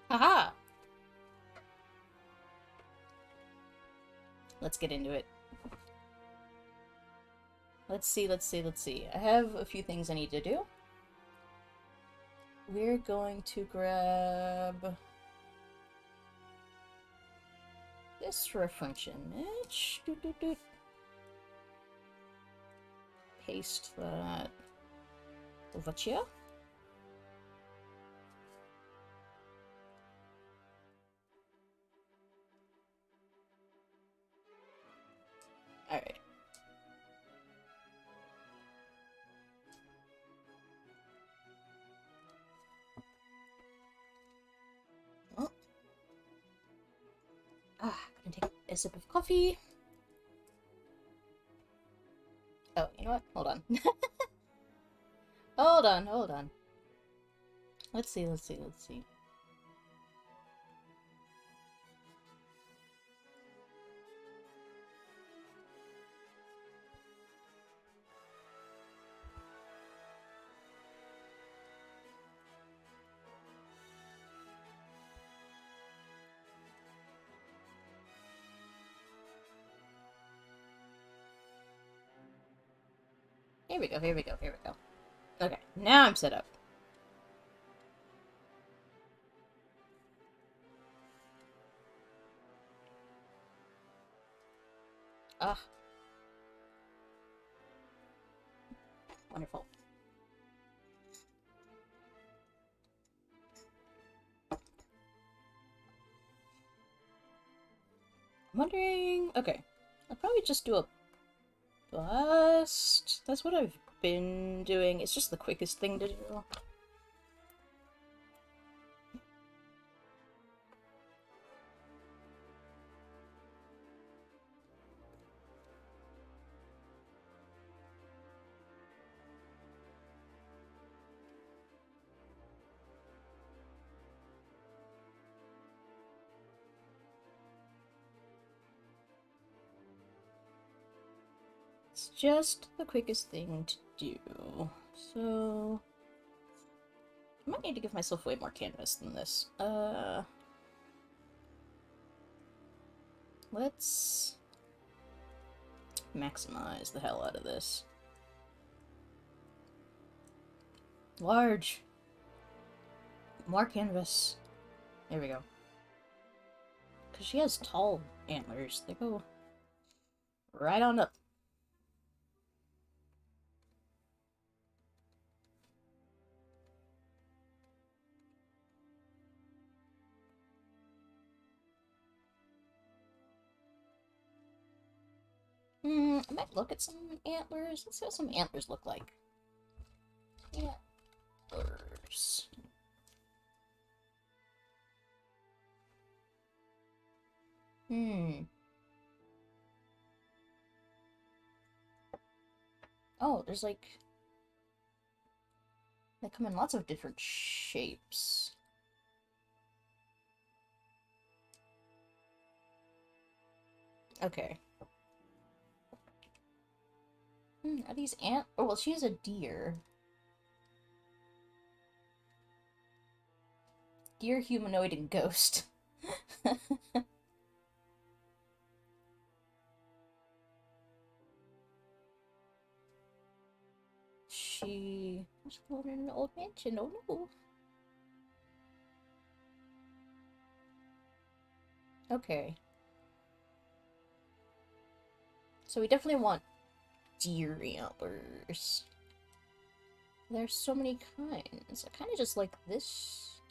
Haha! Let's get into it. Let's see. I have a few things I need to do. We're going to grab this for a function image. Paste that over here. Alright. Oh. Gonna take a sip of coffee. Oh, you know what? Hold on. Hold on. Let's see. Here we go. Okay, now I'm set up. Ah. Wonderful. I'm wondering... Okay. I'll probably just do a bust. That's what I've been doing. It's just the quickest thing to do. It's just the quickest thing to do. So... I might need to give myself way more canvas than this. Let's maximize the hell out of this. Large. More canvas. There we go. Because she has tall antlers. They go right on up. I might look at some antlers. Let's see what some antlers look like. Antlers. Oh, there's like... They come in lots of different shapes. Okay. Are these ant? Oh, well, she's a deer. Deer, humanoid, and ghost. She was born in an old mansion. Oh no. Okay. So we definitely want deer antlers. There's so many kinds. I kind of just like this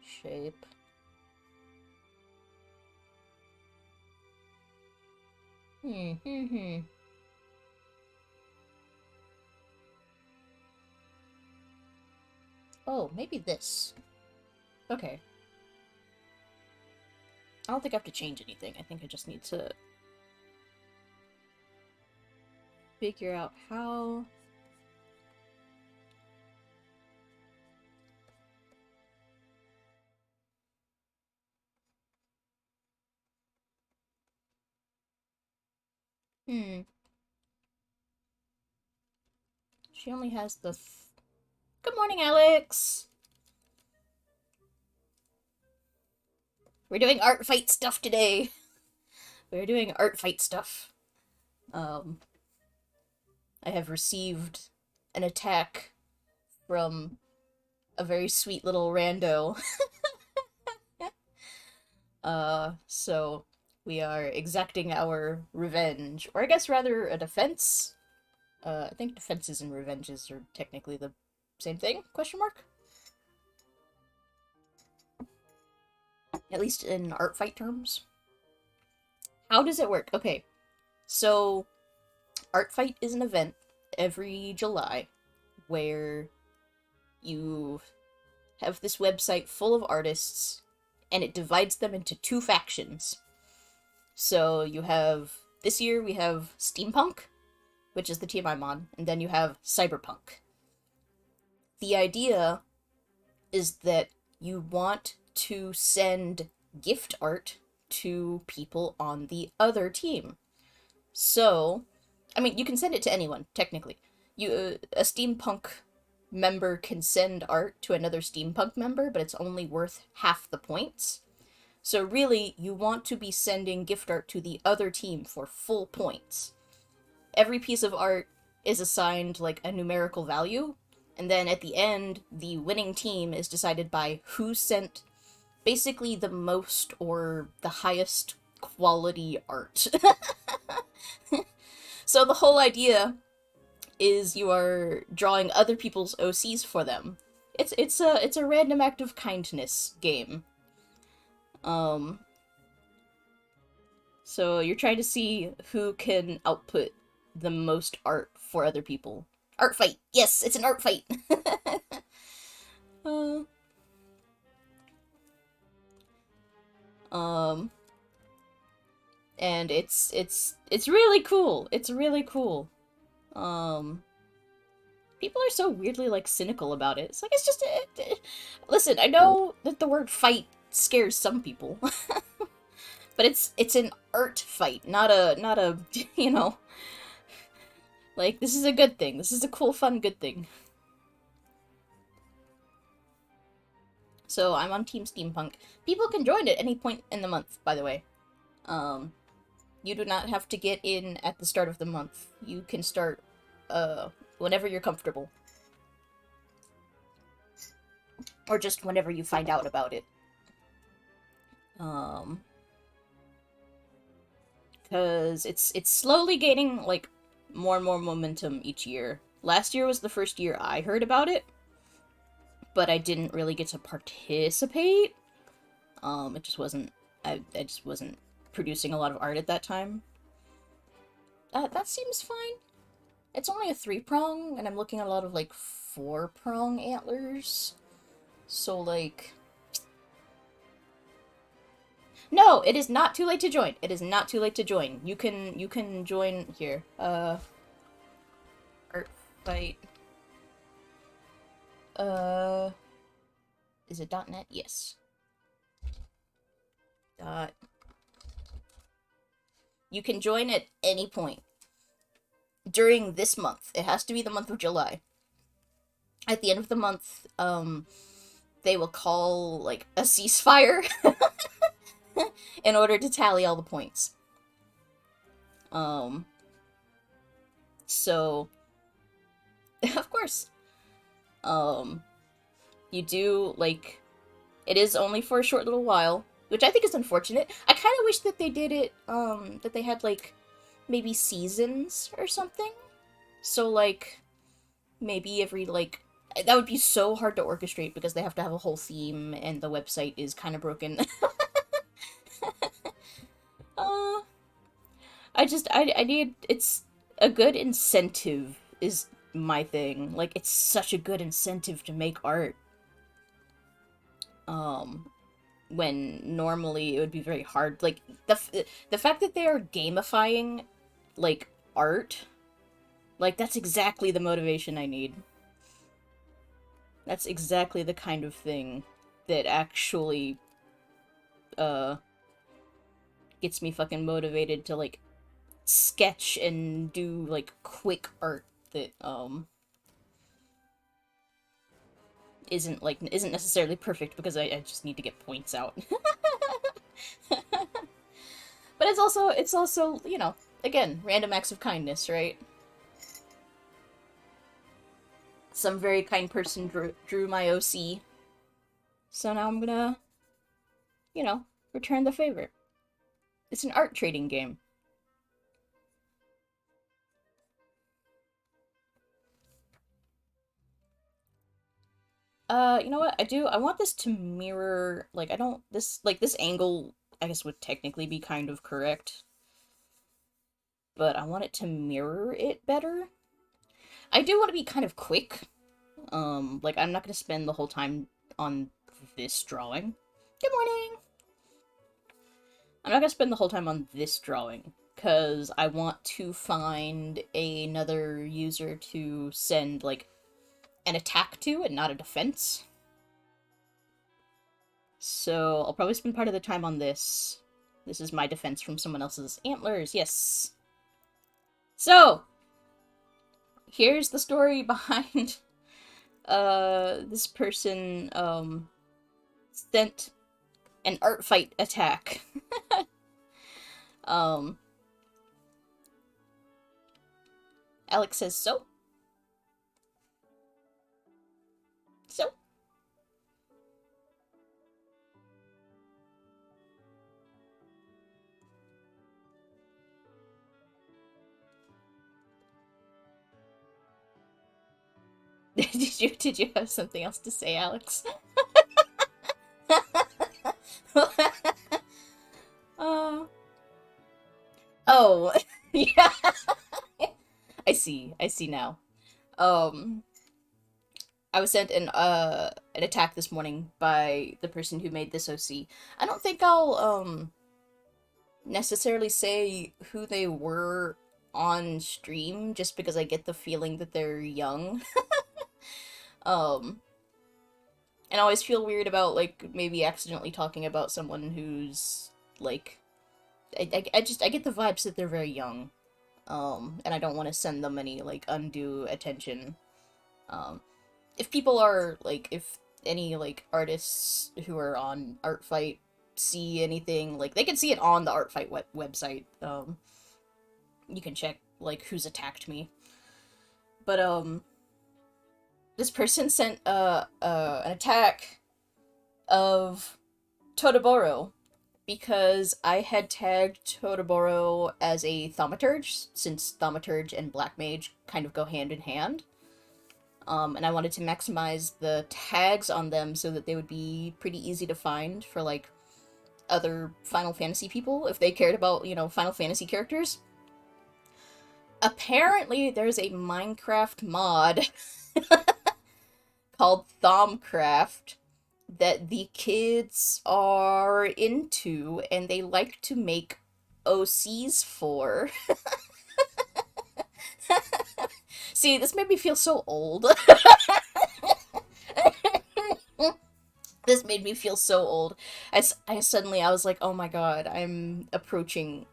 shape. Oh, maybe this. Okay. I don't think I have to change anything. I think I just need to figure out how... She only has the... Good morning, Alex! We're doing art fight stuff today. We're doing art fight stuff. I have received an attack from a very sweet little rando. So we are exacting our revenge. Or I guess rather a defense. I think defenses and revenges are technically the same thing? Question mark? At least in art fight terms. How does it work? Okay, so Art Fight is an event every July where you have this website full of artists and it divides them into two factions. So you have, this year we have Steampunk, which is the team I'm on, and then you have Cyberpunk. The idea is that you want to send gift art to people on the other team. So, I mean, you can send it to anyone, technically. A Steampunk member can send art to another Steampunk member, but it's only worth half the points. So really, you want to be sending gift art to the other team for full points. Every piece of art is assigned, like, a numerical value, and then at the end, the winning team is decided by who sent basically the most or the highest quality art. So the whole idea is you are drawing other people's OCs for them. It's a random act of kindness game. So you're trying to see who can output the most art for other people. Art fight! Yes, it's an art fight! And it's really cool. It's really cool. People are so weirdly, like, cynical about it. It's like, it's just listen, I know that the word fight scares some people. But it's an art fight, not a, you know, like, this is a good thing. This is a cool, fun, good thing. So I'm on Team Steampunk. People can join at any point in the month, by the way. You do not have to get in at the start of the month. You can start, whenever you're comfortable. Or just whenever you find out about it. Because it's slowly gaining, like, more and more momentum each year. Last year was the first year I heard about it, but I didn't really get to participate. It just wasn't, I just wasn't producing a lot of art at that time. That seems fine. It's only a 3-prong, and I'm looking at a lot of, like, 4-prong antlers. So, like... No, it is not too late to join. It is not too late to join. You can join here. Art fight. Is it .net? Yes. You can join at any point during this month. It has to be the month of July. At the end of the month, they will call, like, a ceasefire in order to tally all the points. So, of course, you do, like, it is only for a short little while, which I think is unfortunate. I kind of wish that they did it, that they had, like, maybe seasons or something. So, like, maybe every, like, that would be so hard to orchestrate because they have to have a whole theme and the website is kind of broken. I need, it's a good incentive is my thing. Like, it's such a good incentive to make art. When normally it would be very hard. Like, the fact that they are gamifying, like, art, like, that's exactly the motivation I need. That's exactly the kind of thing that actually, gets me fucking motivated to, like, sketch and do, like, quick art that, isn't necessarily perfect because I just need to get points out. But it's also, you know, again, random acts of kindness, right? Some very kind person drew my OC, so now I'm gonna, you know, return the favor. It's an art trading game. You know what? I want this to mirror, like, I don't, this angle, I guess, would technically be kind of correct, but I want it to mirror it better. I do want to be kind of quick. Like, I'm not gonna spend the whole time on this drawing. Good morning! I'm not gonna spend the whole time on this drawing, because I want to find another user to send, like, an attack to and not a defense. So I'll probably spend part of the time on this. This is my defense from someone else's antlers, yes. So, here's the story behind this person sent an art fight attack. um Alex says so. So did you have something else to say, Alex? uh, oh, yeah. I see now. Um, I was sent an attack this morning by the person who made this OC. I don't think I'll necessarily say who they were on stream, just because I get the feeling that they're young. um, and I always feel weird about, like, maybe accidentally talking about someone who's, like, I get the vibes that they're very young. And I don't want to send them any, like, undue attention. Um, if people are, like, if any, like, artists who are on Artfight see anything, like, they can see it on the Artfight website. You can check, like, who's attacked me. But, this person sent, an attack of Totoboro, because I had tagged Totoboro as a Thaumaturge, since Thaumaturge and Black Mage kind of go hand in hand. And I wanted to maximize the tags on them so that they would be pretty easy to find for, like, other Final Fantasy people, if they cared about, you know, Final Fantasy characters. Apparently, there's a Minecraft mod called Thaumcraft that the kids are into, and they like to make OCs for. See, this made me feel so old. This made me feel so old. I suddenly, I was like, oh my god, I'm approaching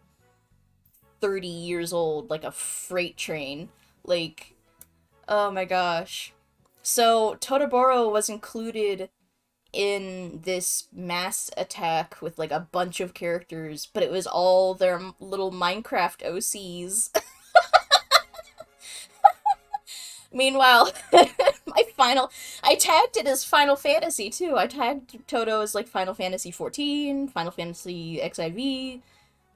30 years old, like a freight train. Like, oh my gosh. So, Totoboro was included in this mass attack with, like, a bunch of characters, but it was all their little Minecraft OCs. Meanwhile, I tagged it as Final Fantasy too. I tagged Toto as, like, Final Fantasy 14, Final Fantasy XIV,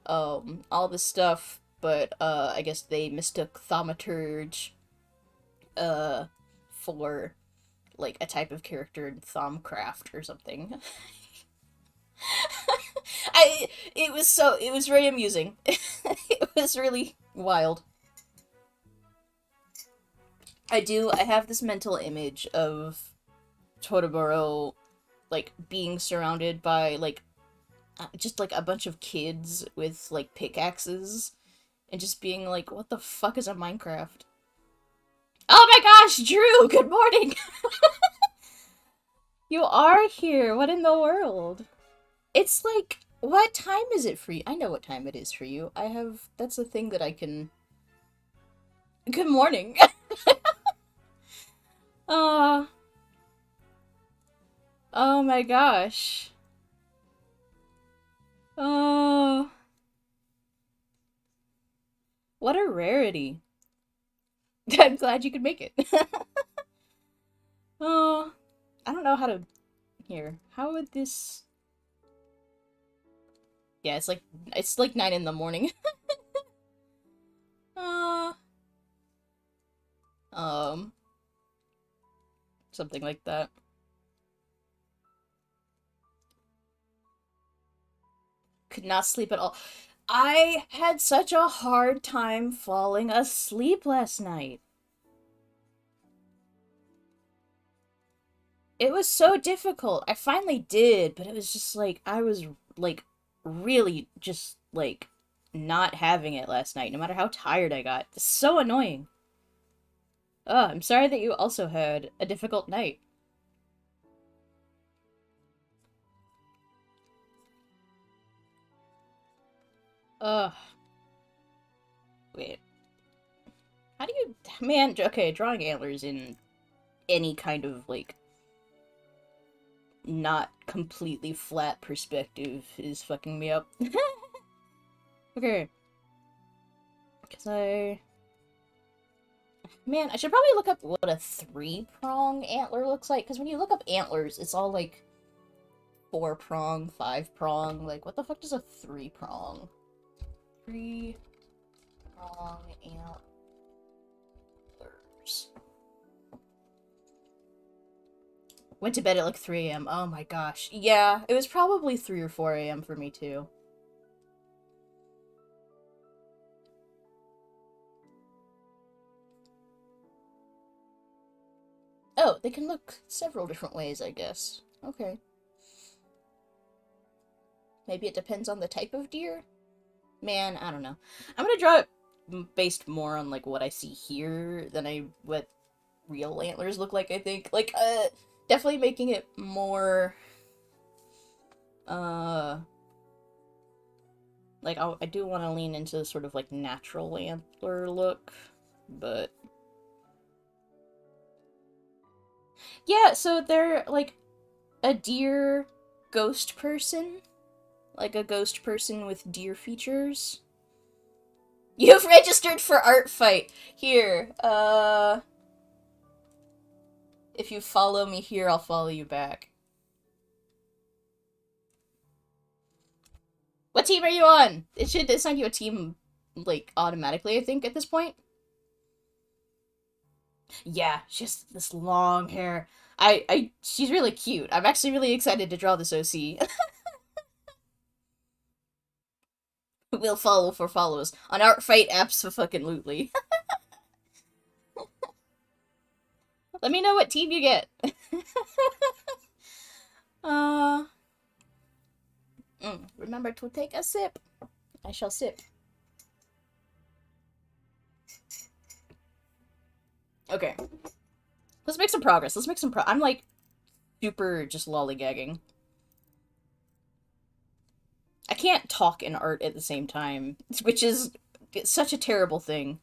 all this stuff, but, I guess they mistook Thaumaturge, uh, for, like, a type of character in Thaumcraft or something. It was very amusing. It was really wild. I have this mental image of Totoboro, like, being surrounded by, like, just, like, a bunch of kids with, like, pickaxes, and just being like, what the fuck is a Minecraft? Oh my gosh, Drew, good morning! You are here, what in the world? It's like, what time is it for you? I know what time it is for you. That's a thing that I can... Good morning! uh, oh my gosh. Oh, what a rarity. I'm glad you could make it. Oh, I don't know how to... Here, how would this... Yeah, it's like 9 in the morning. uh, um, something like that. Could not sleep at all. I had such a hard time falling asleep last night. It was so difficult. I finally did, but it was just like I was like really just like not having it last night, no matter how tired I got. It's so annoying. Oh, I'm sorry that you also had a difficult night. Ugh. Wait. How do you... Man, okay, drawing antlers in any kind of, like, not completely flat perspective is fucking me up. Okay. Because I... Man, I should probably look up what a three-prong antler looks like, because when you look up antlers, it's all, like, four-prong, five-prong. Like, what the fuck does a three-prong? Three-prong antlers. Went to bed at like 3 a.m. Oh my gosh. Yeah, it was probably 3 or 4 a.m. for me too. Oh, they can look several different ways, I guess. Okay. Maybe it depends on the type of deer? Man, I don't know. I'm gonna draw it based more on like what I see here than what real antlers look like, I think. Like, definitely making it more, uh, like, I do want to lean into sort of like natural antler look, but yeah, so they're like a deer ghost person. Like a ghost person with deer features. You've registered for Art Fight. Here, if you follow me here, I'll follow you back. What team are you on? It should assign you a team, like, automatically, I think, at this point. Yeah, she has this long hair. She's really cute. I'm actually really excited to draw this OC. We'll follow for follows. On Art Fight, abso-fucking-lutely. Let me know what team you get. uh... Remember to take a sip. I shall sip. Okay. Let's make some progress. Let's make some I'm like super just lollygagging. I can't talk and art at the same time, which is such a terrible thing.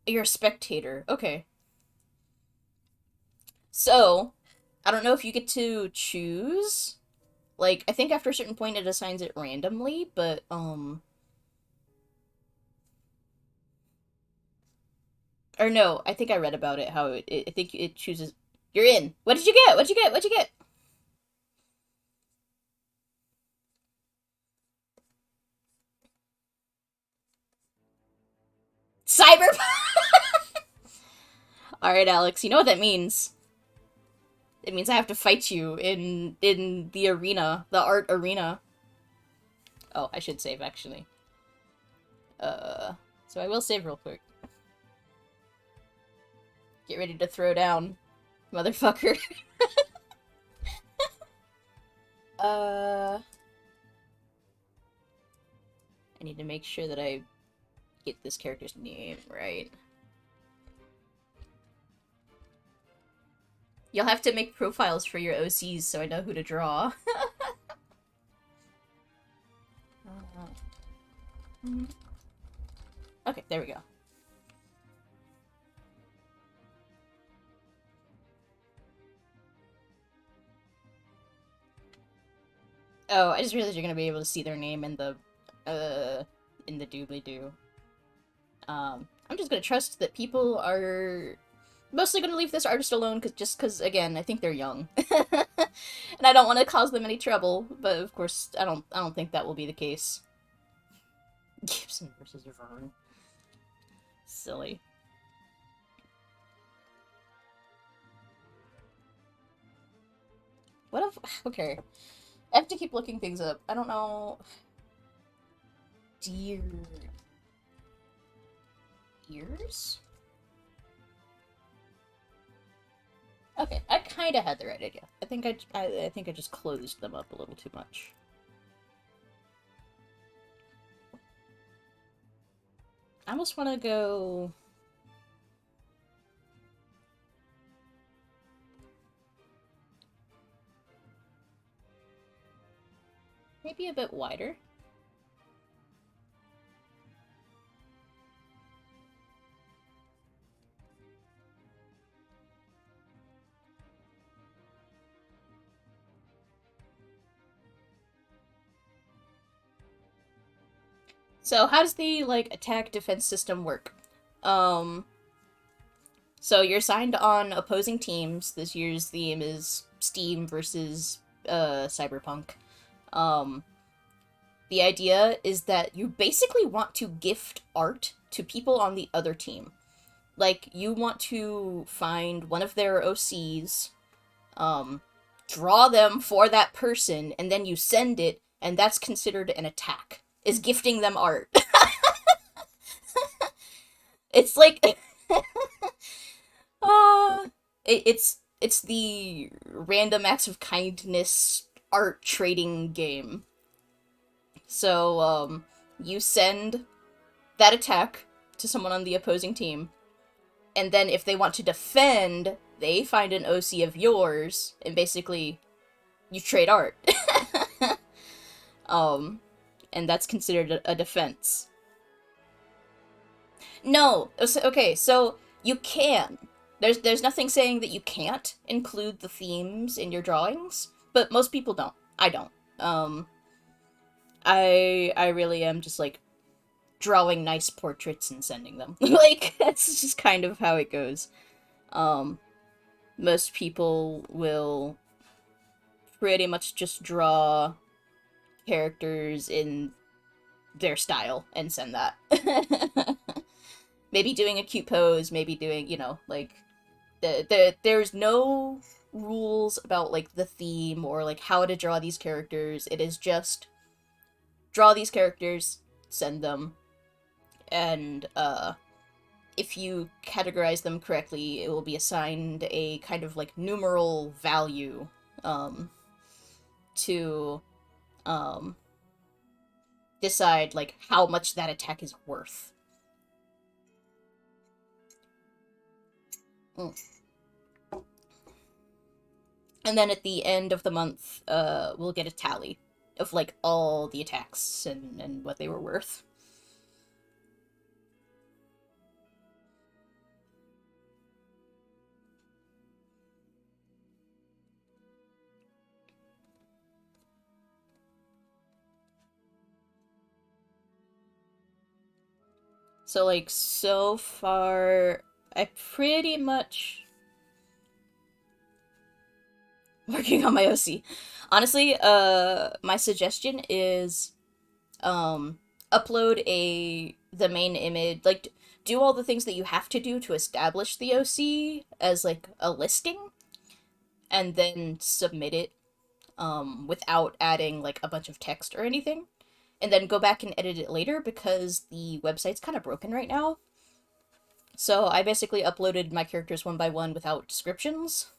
You're a spectator. Okay. So, I don't know if you get to choose. Like, I think after a certain point it assigns it randomly, but, or no, I think I read about it, how I think it chooses... You're in! What did you get? What'd you get? What'd you get? Cyberpunk! Alright, Alex, you know what that means. It means I have to fight you in the arena, the art arena. Oh, I should save, actually. So I will save real quick. Get ready to throw down, motherfucker. I need to make sure that I get this character's name right. You'll have to make profiles for your OCs so I know who to draw. Okay, there we go. Oh, I just realized you're gonna be able to see their name in the doobly-doo. I'm just gonna trust that people are mostly gonna leave this artist alone, just cause again, I think they're young. And I don't want to cause them any trouble, but of course, I don't think that will be the case. Gibson versus Vern. Silly. What if... Okay. I have to keep looking things up. I don't know... Deer... Ears? Okay, I kinda had the right idea. I think I just closed them up a little too much. I almost want to go... maybe a bit wider. So how does the, like, attack defense system work? Um, so you're assigned on opposing teams. This year's theme is Steam versus, Cyberpunk. Um, the idea is that you basically want to gift art to people on the other team. Like, you want to find one of their OCs, um, draw them for that person, and then you send it, and that's considered an attack. Is gifting them art. It's like uh it's the random acts of kindness art trading game. So you send that attack to someone on the opposing team, and then if they want to defend, they find an OC of yours, and basically you trade art. um and that's considered a defense. No. Okay, so you can. There's nothing saying that you can't include the themes in your drawings, but most people don't. I don't. Um I really am just like drawing nice portraits and sending them. Like that's just kind of how it goes. Um Most people will pretty much just draw characters in their style and send that. Maybe doing a cute pose, maybe doing, like there's no rules about like the theme or like how to draw these characters. It is just draw these characters, send them, and if you categorize them correctly, it will be assigned a kind of like numeral value um to um decide like how much that attack is worth. Mm. And then at the end of the month, we'll get a tally of like all the attacks and what they were worth. So like so far, I pretty much working on my OC. Honestly, my suggestion is upload the main image, like do all the things that you have to do to establish the OC as like a listing, and then submit it without adding like a bunch of text or anything, and then go back and edit it later because the website's kind of broken right now. So I basically uploaded my characters one by one without descriptions,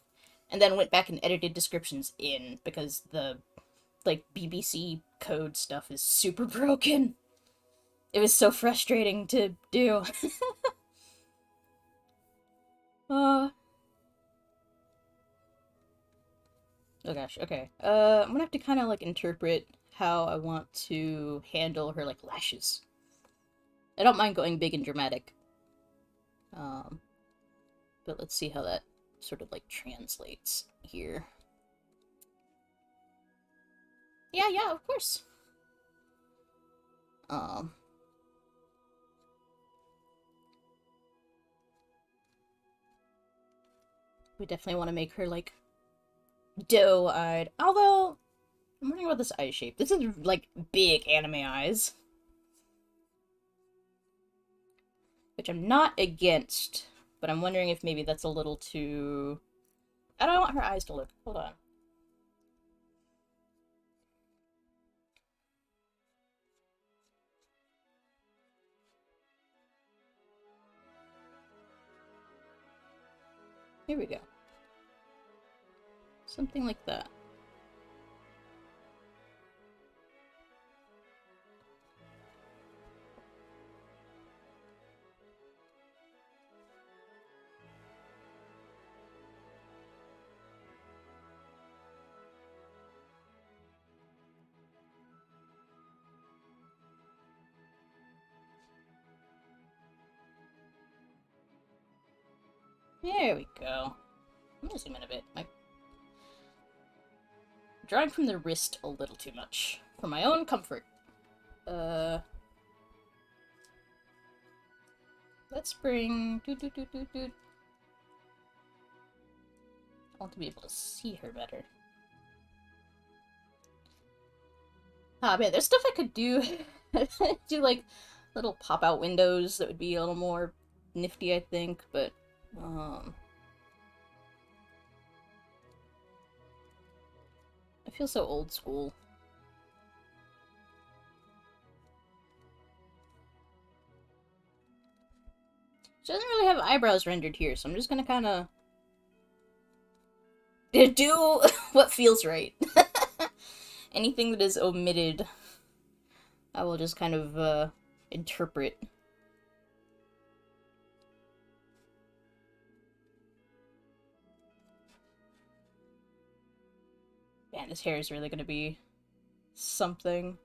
and then went back and edited descriptions in because the like BBC code stuff is super broken. It was so frustrating to do. uh oh gosh, okay. I'm gonna have to kind of like interpret how I want to handle her like lashes. I don't mind going big and dramatic. Um but let's see how that sort of like translates here. Yeah, yeah, of course. Um, we definitely want to make her like doe-eyed. Although I'm wondering about this eye shape. This is like big anime eyes, which I'm not against, but I'm wondering if maybe that's a little too. I don't want her eyes to look. Hold on. Here we go. Something like that. There we go. I'm gonna zoom in a bit. I'm drawing from the wrist a little too much. For my own comfort. Uh... Let's bring... I want to be able to see her better. Ah, man, there's stuff I could do. Do, like, little pop-out windows that would be a little more nifty, I think, but, I feel so old school. She doesn't really have eyebrows rendered here, so I'm just gonna kinda do what feels right. Anything that is omitted, I will just kind of, interpret. Man, this hair is really gonna be something.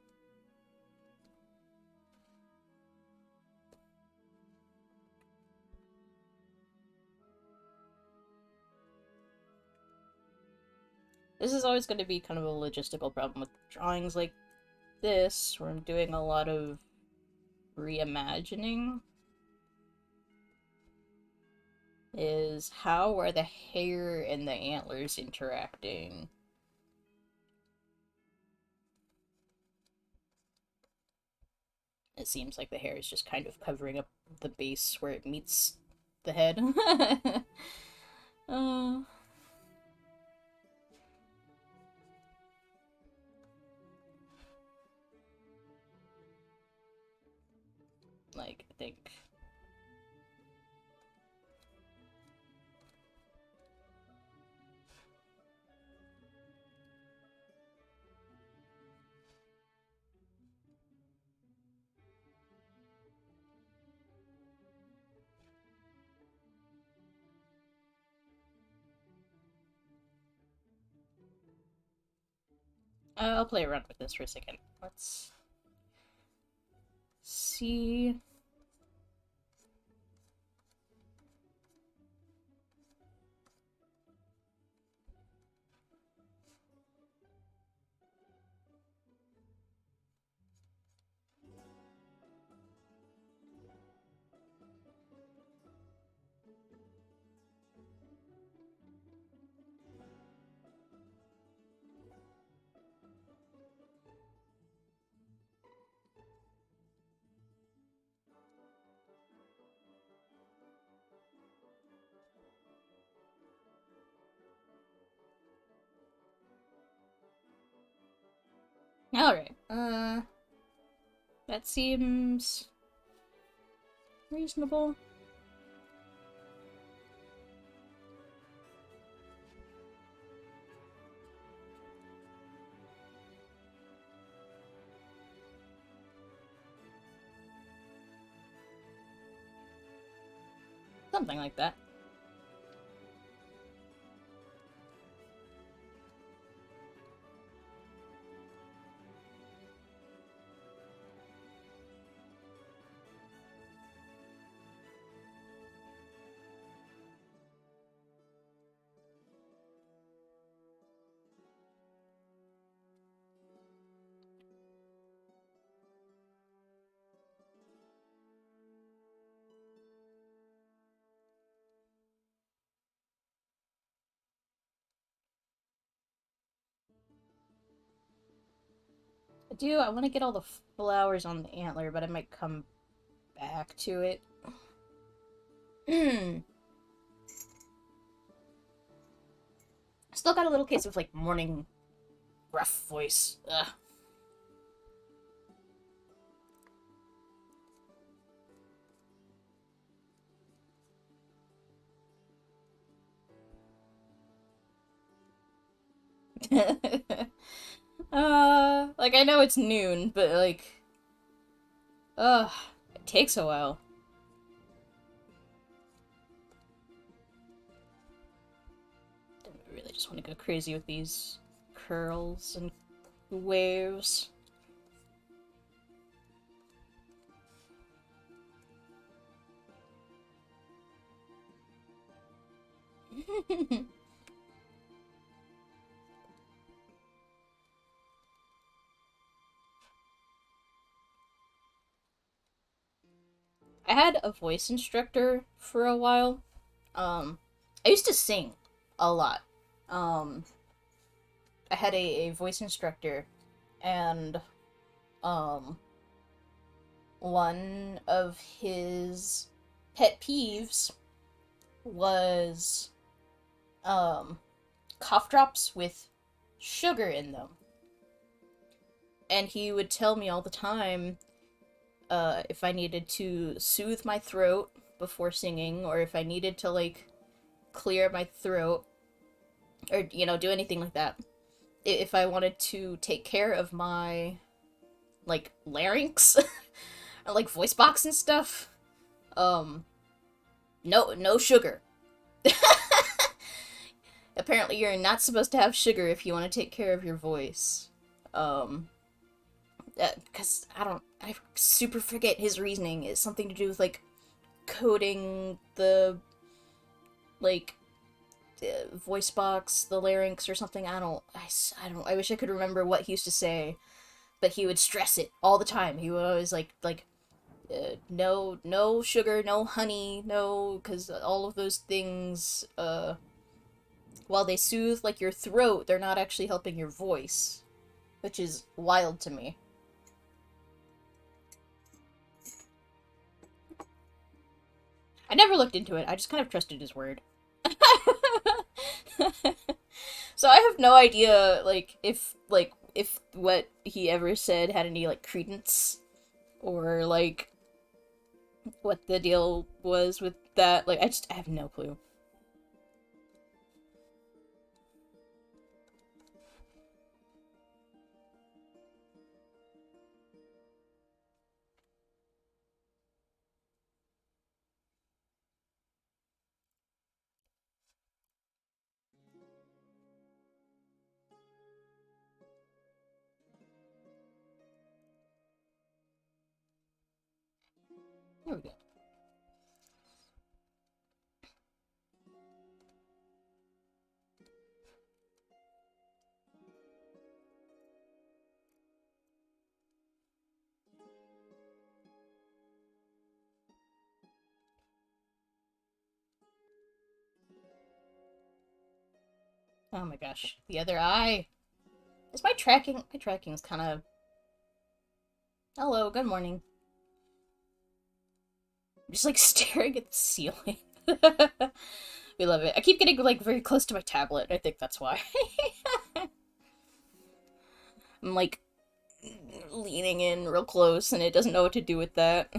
This is always going to be kind of a logistical problem with drawings like this, where I'm doing a lot of reimagining, is how are the hair and the antlers interacting? It seems like the hair is just kind of covering up the base where it meets the head. uh, like, I think... I'll play around with this for a second. Let's see... Alright, that seems... reasonable. Something like that. do. I want to get all the flowers on the antler, but I might come back to it. Still got a little case of, like, morning rough voice. Ugh. Like, I know it's noon, but, like, it takes a while. I really just want to go crazy with these curls and waves. I had a voice instructor for a while. I used to sing a lot. Um, I had a voice instructor, and, um, one of his pet peeves was, cough drops with sugar in them. And he would tell me all the time, if I needed to soothe my throat before singing, or if I needed to, like, clear my throat, or, you know, do anything like that. If I wanted to take care of my, like, larynx, or, like, voice box and stuff, um, no sugar. Apparently you're not supposed to have sugar if you want to take care of your voice. Um, because I super forget his reasoning. It's something to do with, like, coating the, like, voice box, the larynx or something. I wish I could remember what he used to say, but he would stress it all the time. He would always, no sugar, no honey, no, because all of those things, while they soothe, like, your throat, they're not actually helping your voice, which is wild to me. I never looked into it. I just kind of trusted his word. So I have no idea, like, if what he ever said had any, like, credence, or, like, what the deal was with that. Like, I have no clue. There we go. Oh my gosh. The other eye. Is my tracking... My tracking's kind of... Hello, good morning. I'm just, like, staring at the ceiling. We love it. I keep getting, like, very close to my tablet. I think that's why. I'm, like, leaning in real close, and it doesn't know what to do with that.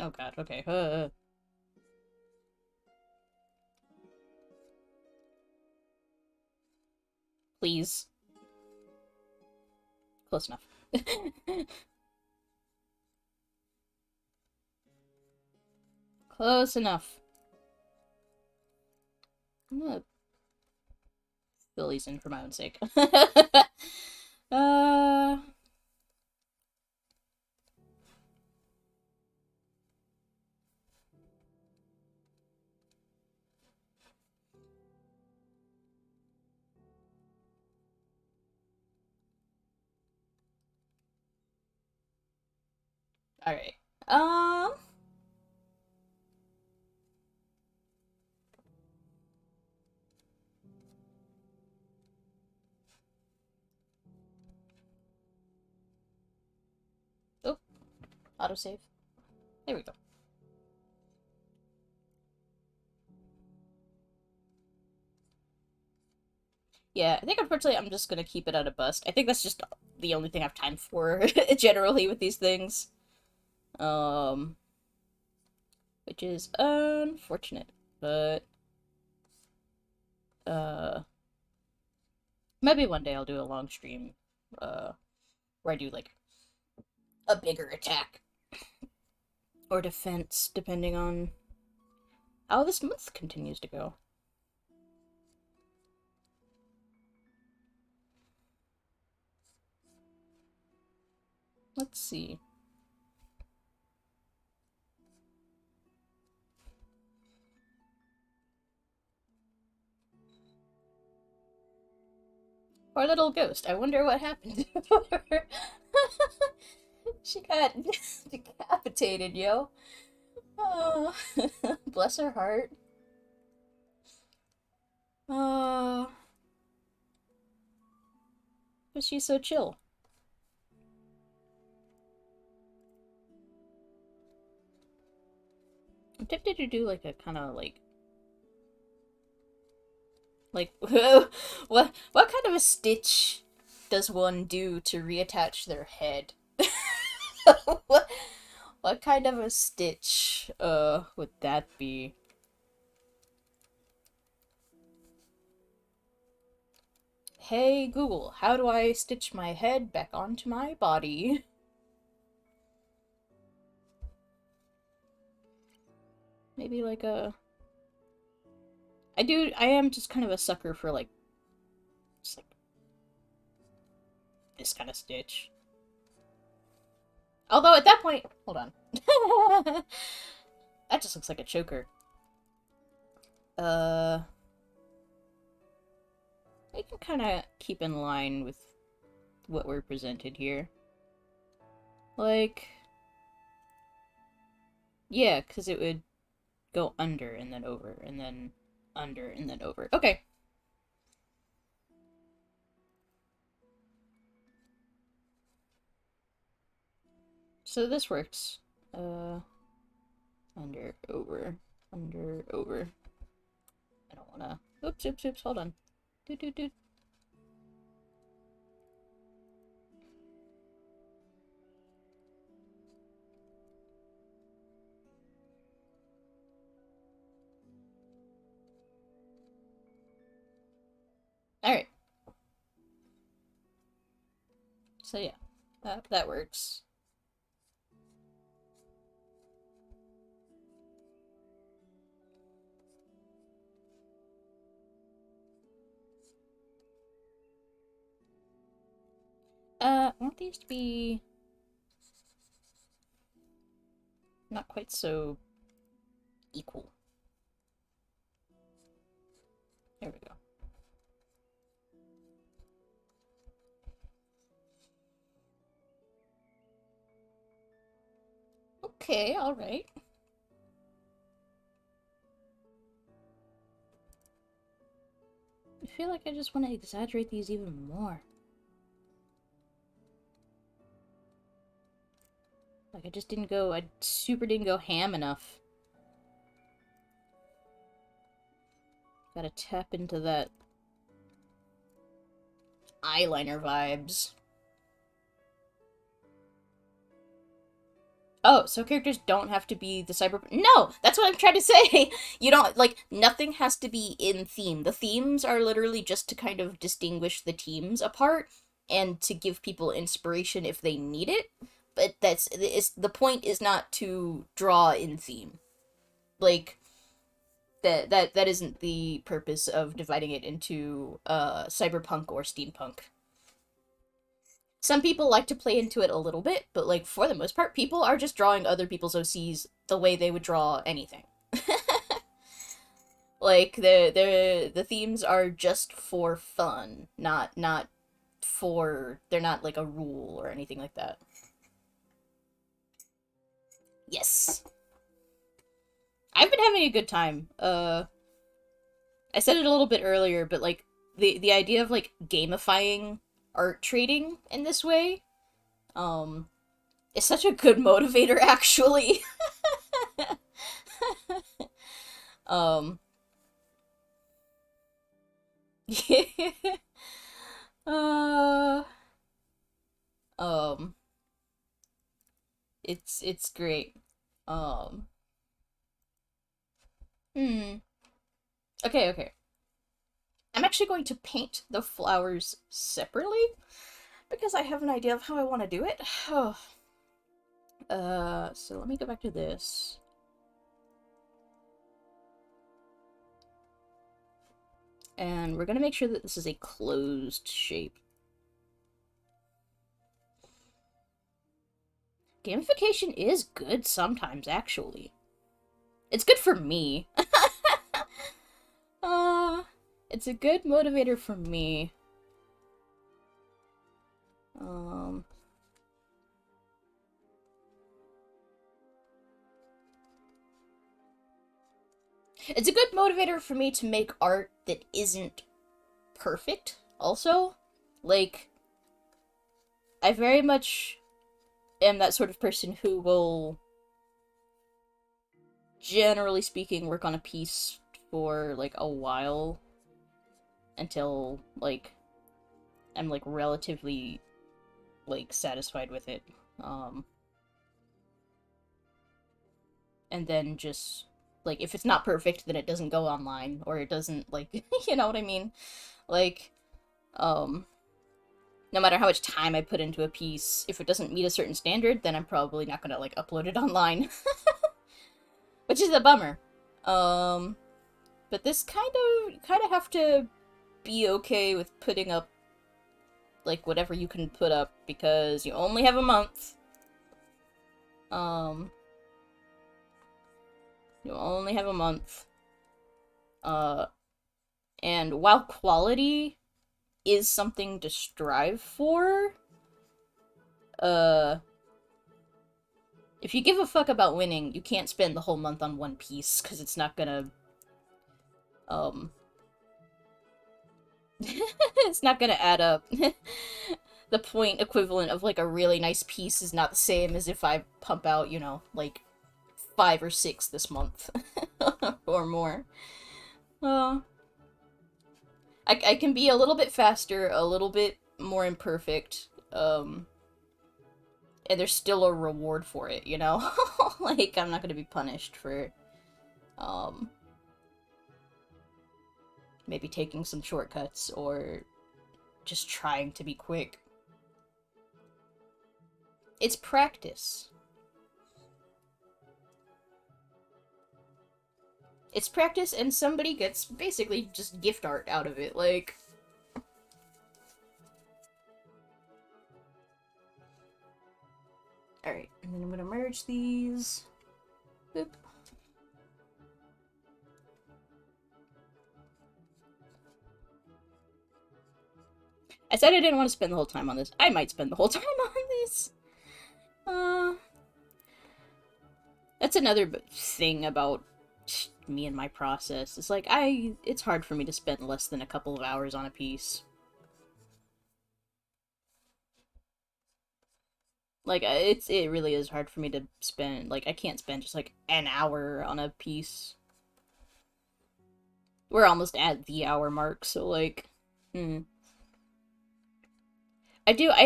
Oh god, okay. Please. Close enough. Close enough. I'm gonna fill these in for my own sake. uh... Alright. Um, oh, autosave. There we go. Yeah, I think unfortunately I'm just gonna keep it at a bust. I think that's just the only thing I have time for generally with these things. Um, which is unfortunate, but uh, maybe one day I'll do a long stream, uh, where I do like a bigger attack or defense, depending on how this month continues to go. Let's see. Poor little ghost. I wonder what happened to her. She got decapitated, yo. Oh, bless her heart. Oh, but she's so chill. I'm tempted to do like a kind of like what kind of a stitch does one do to reattach their head? what what kind of a stitch would that be? Hey Google, how do I stitch my head back onto my body? Maybe like a I am just kind of a sucker for like just like this kind of stitch. Although at that point, hold on. That just looks like a choker. Uh, I can kind of keep in line with what we're presented here. Like, yeah, because it would go under and then over and then under and then over. Okay. So this works. Under, over, under, over. I don't wanna. Oops, oops, oops, hold on. Doot, doot, doot. Alright. So yeah, that works. I want these to be not quite so equal. There we go. Okay, alright. I feel like I just want to exaggerate these even more. Like I super didn't go ham enough. Gotta tap into that eyeliner vibes. Oh, so characters don't have to be the cyber. No, that's what I'm trying to say. You don't like nothing has to be in theme. The themes are literally just to kind of distinguish the teams apart and to give people inspiration if they need it. But the point is not to draw in theme. Like that isn't the purpose of dividing it into cyberpunk or steampunk. Some people like to play into it a little bit, but like for the most part, people are just drawing other people's OCs the way they would draw anything. Like the themes are just for fun, not for they're not like a rule or anything like that. Yes. I've been having a good time. I said it a little bit earlier, but like the idea of like gamifying art trading in this way, um, is such a good motivator actually. um uh um it's great. Um hmm. Okay, okay. I'm actually going to paint the flowers separately because I have an idea of how I want to do it. So let me go back to this. And we're gonna make sure that this is a closed shape. Gamification is good sometimes, actually. It's good for me. uh, it's a good motivator for me. Um, it's a good motivator for me to make art that isn't perfect, also. Like, I very much am that sort of person who will, generally speaking, work on a piece for, like, a while until, like, I'm, like, relatively, like, satisfied with it. Um, and then just, like, if it's not perfect, then it doesn't go online, or it doesn't, like, you know what I mean? Like, um, no matter how much time I put into a piece, if it doesn't meet a certain standard, then I'm probably not gonna, like, upload it online. Which is a bummer. But this kind of have to be okay with putting up, like, whatever you can put up, because you only have a month. Um, you only have a month. Uh, and while quality is something to strive for, uh, if you give a fuck about winning, you can't spend the whole month on one piece, because it's not gonna, it's not gonna add up. The point equivalent of, like, a really nice piece is not the same as if I pump out, you know, like, 5 or 6 this month. Or more. Uh, I can be a little bit faster, a little bit more imperfect, and there's still a reward for it, you know? Like, I'm not gonna be punished for, um, maybe taking some shortcuts, or just trying to be quick. It's practice. It's practice, and somebody gets basically just gift art out of it, like... Alright, and then I'm gonna merge these. Boop. I said I didn't want to spend the whole time on this. I might spend the whole time on this. Uh, that's another thing about me and my process. It's like, it's hard for me to spend less than a couple of hours on a piece. Like, it really is hard for me to spend, like, I can't spend just, like, an hour on a piece. We're almost at the hour mark, so, like, I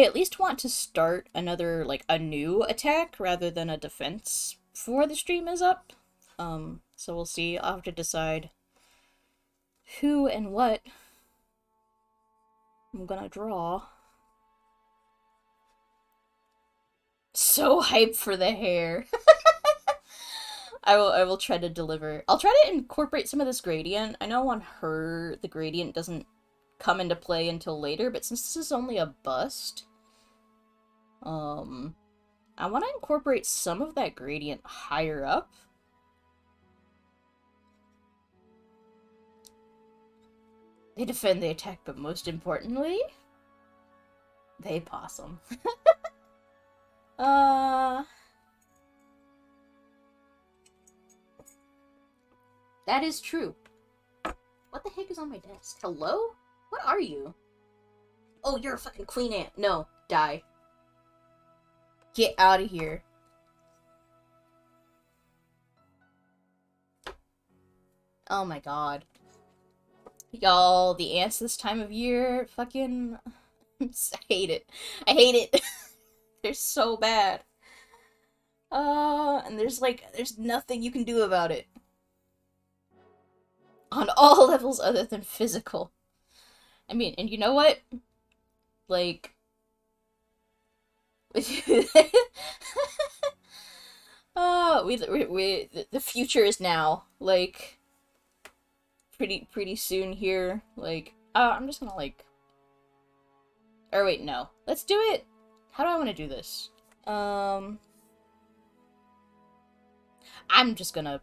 at least want to start another, like, a new attack rather than a defense before the stream is up. So we'll see. I'll have to decide who and what I'm gonna draw. So hyped for the hair. I will try to deliver. I'll try to incorporate some of this gradient. I know on her, the gradient doesn't come into play until later, but since this is only a bust, I want to incorporate some of that gradient higher up. They defend, they attack, but most importantly, they possum. uh... That is true. What the heck is on my desk? Hello? What are you? Oh, you're a fucking queen ant. No, die. Get out of here. Oh my god. Y'all, the ants this time of year, fucking... I hate it. I hate it. They're so bad. And there's nothing you can do about it. On all levels other than physical. I mean, and you know what? Like... the future is now. Like... pretty soon here. Like, I'm just gonna, like... Or wait, no. Let's do it! How do I want to do this? I'm just gonna...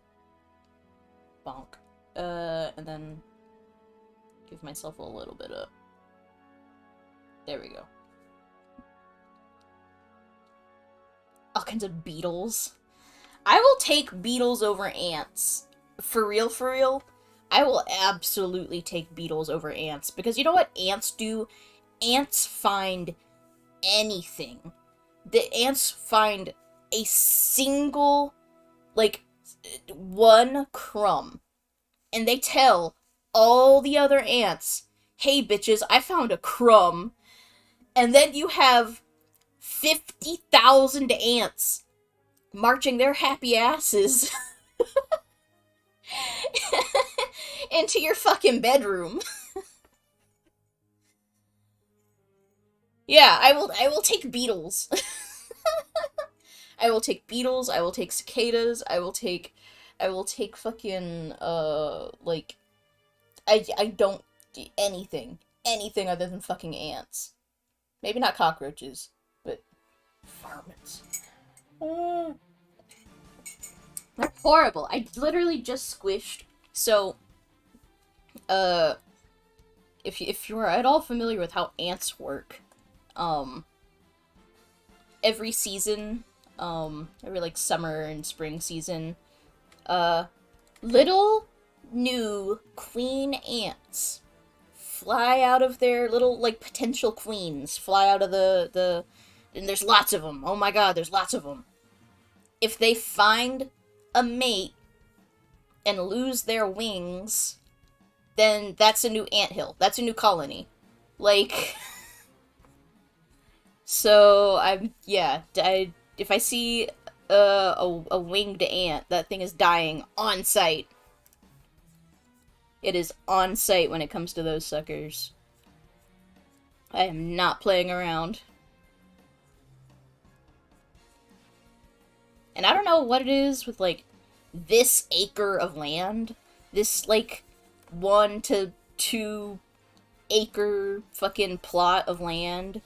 bonk. And then... give myself a little bit of... There we go. All kinds of beetles. I will take beetles over ants. For real, for real. I will absolutely take beetles over ants. Because you know what ants do? Ants find anything. The ants find a single, like, one crumb. And they tell all the other ants, hey bitches, I found a crumb. And then you have 50,000 ants marching their happy asses into your fucking bedroom. Yeah, I will take beetles. I will take beetles, I will take cicadas, I will take fucking, like, I don't do anything other than fucking ants. Maybe not cockroaches, but varmints. They're horrible. I literally just squished. So, if you're at all familiar with how ants work, every season, every, like, summer and spring season, little new queen ants fly out of their little, like, potential queens, fly out of and there's lots of them. Oh my god, there's lots of them. If they find a mate and lose their wings, then that's a new anthill. That's a new colony. Like... So, if I see a winged ant, that thing is dying on sight. It is on sight when it comes to those suckers. I am not playing around. And I don't know what it is with, like, this acre of land. This, like, 1 to 2 acre fucking plot of land.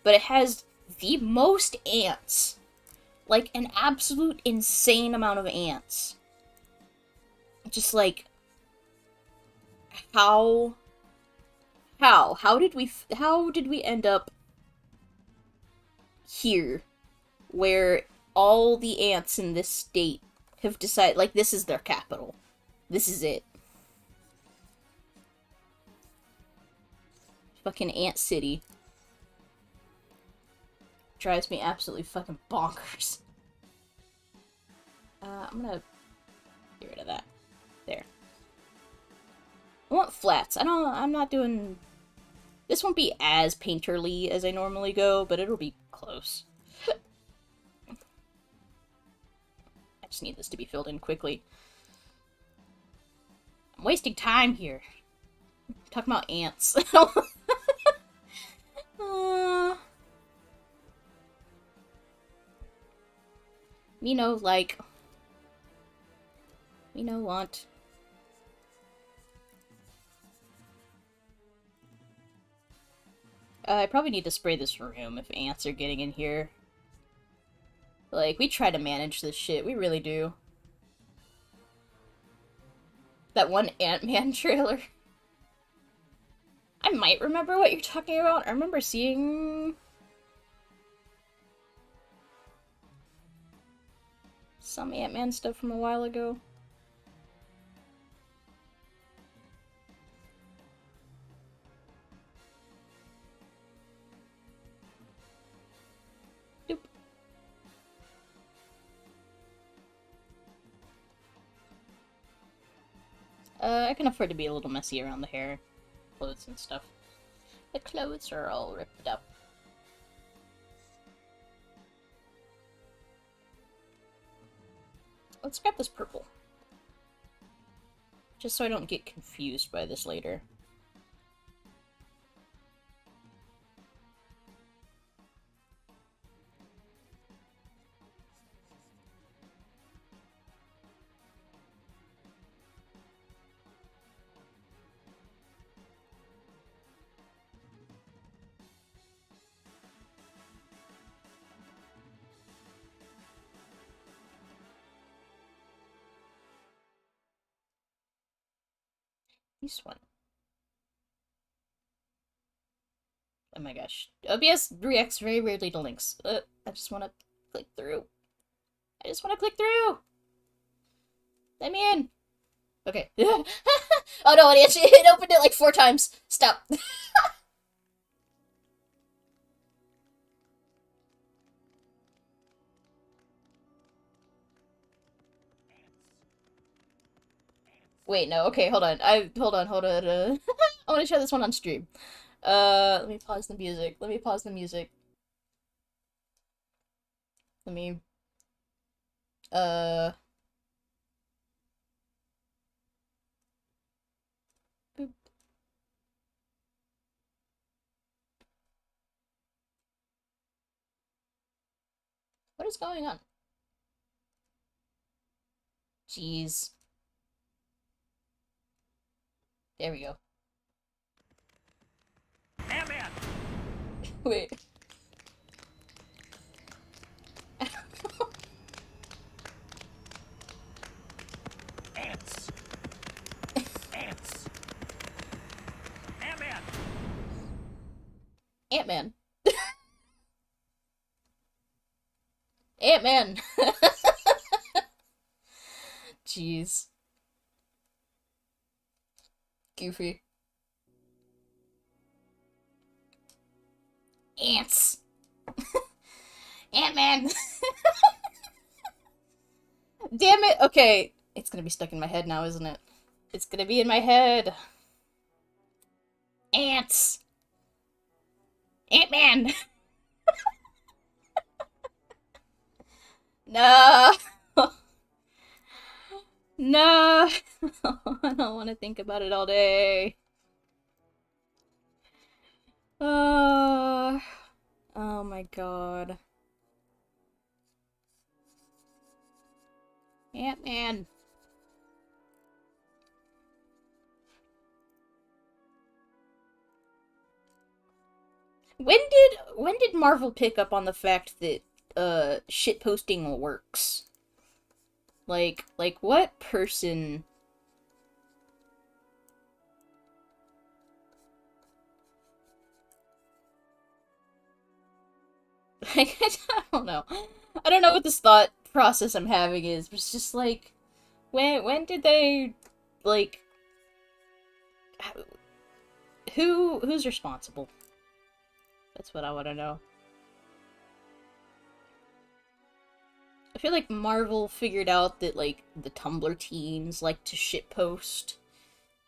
But it has the most ants. Like, an absolute insane amount of ants. Just, like... How did we end up here? Where all the ants in this state have decided, like, this is their capital. This is it. Fucking Ant City. Drives me absolutely fucking bonkers. I'm gonna get rid of that. There. I want flats. I'm not doing... This won't be as painterly as I normally go, but it'll be close. I just need this to be filled in quickly. I'm wasting time here. I'm talking about ants. Me no like. Me no want. I probably need to spray this room if ants are getting in here. Like, we try to manage this shit. We really do. That one Ant-Man trailer. I might remember what you're talking about. I remember seeing... some Ant-Man stuff from a while ago. I can afford to be a little messy around the hair, clothes and stuff. The clothes are all ripped up. Let's grab this purple. Just so I don't get confused by this later. This one. Oh my gosh. OBS reacts very weirdly to links. I just want to click through. I just want to click through! Let me in! Okay. Oh no, it opened it like 4 times. Stop. Wait, no, okay, hold on. Hold on. I want to show this one on stream. Let me pause the music. Let me pause the music. Let me, boop. What is going on? Jeez. There we go. Ant-Man! Wait. Ants. Ants. Ant-Man! Ant-Man. Ant-Man! Jeez. Goofy. Ants! Ant-Man! Damn it! Okay. It's gonna be stuck in my head now, isn't it? It's gonna be in my head. Ants! Ant-Man! No! No! I don't want to think about it all day. Oh my god. Ant-Man. When did Marvel pick up on the fact that shitposting works? Like what person like I don't know. I don't know what this thought process I'm having is, but it's just like when did they like who's responsible? That's what I want to know. I feel like Marvel figured out that, like, the Tumblr teams like to shitpost,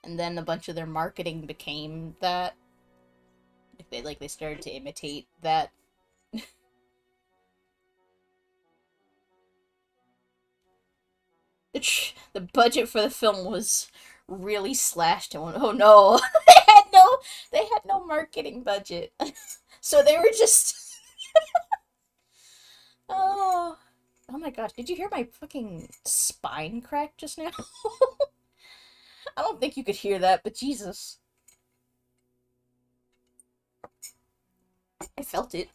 and then a bunch of their marketing became that. They started to imitate that. The budget for the film was really slashed, and oh no, they had no marketing budget, so they were just. Oh. Oh my gosh, did you hear my fucking spine crack just now? I don't think you could hear that, but Jesus. I felt it.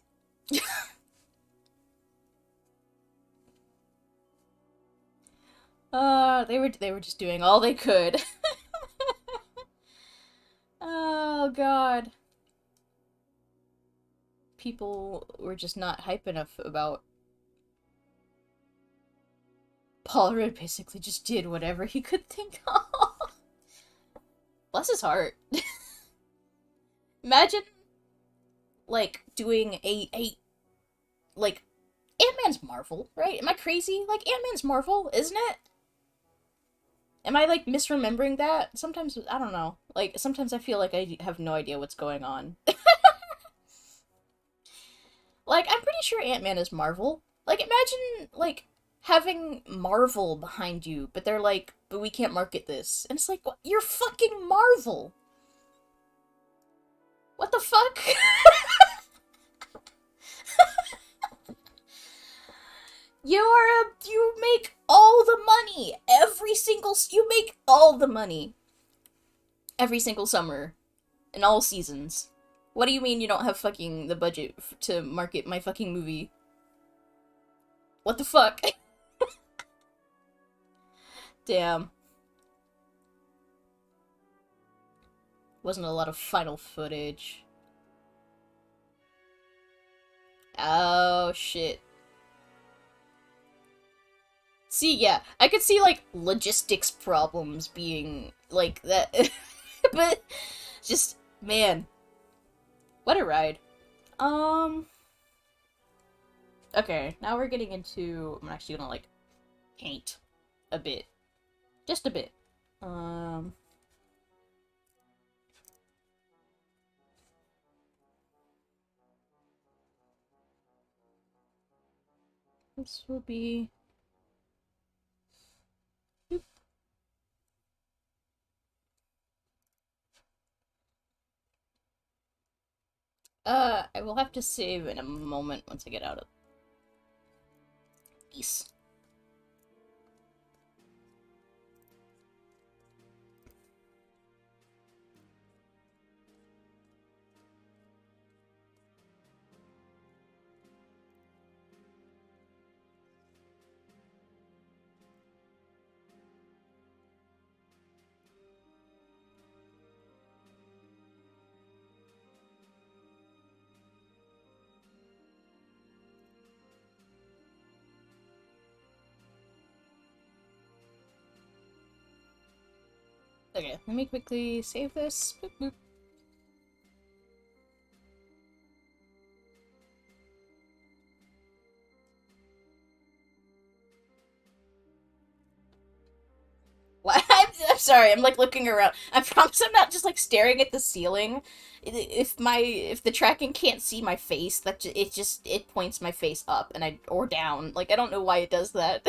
They were just doing all they could. Oh god. People were just not hype enough about Paul Rudd basically just did whatever he could think of. Bless his heart. Imagine, like, doing like, Ant-Man's Marvel, right? Am I crazy? Like, Ant-Man's Marvel, isn't it? Am I like misremembering that? Sometimes I don't know. Like sometimes I feel like I have no idea what's going on. Like I'm pretty sure Ant-Man is Marvel. Like imagine like having Marvel behind you, but they're like, but we can't market this. And it's like, what? You're fucking Marvel. What the fuck? You make all the money you make all the money every single summer in all seasons. What do you mean you don't have fucking the budget to market my fucking movie? What the fuck? Damn. Wasn't a lot of final footage. Oh shit. See, yeah, I could see like logistics problems being like that, but just man, what a ride. Um, okay, now we're getting into. I'm actually gonna like paint a bit, just a bit. Um, this will be. I will have to save in a moment once I get out of these. Okay, let me quickly save this. Boop, boop. I'm sorry, I'm like looking around. I promise I'm not just like staring at the ceiling. If the tracking can't see my face, it points my face up and I or down. Like I don't know why it does that.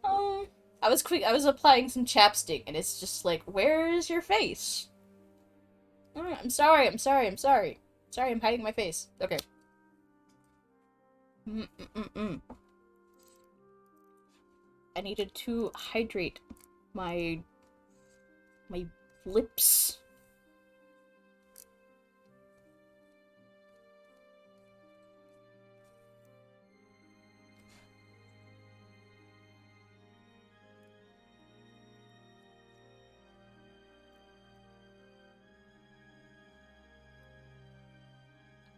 um I was applying some chapstick and it's just like, where is your face? I'm sorry, I'm sorry, I'm sorry. Sorry, I'm hiding my face. Okay. Mm-mm-mm-mm. I needed to hydrate my my lips.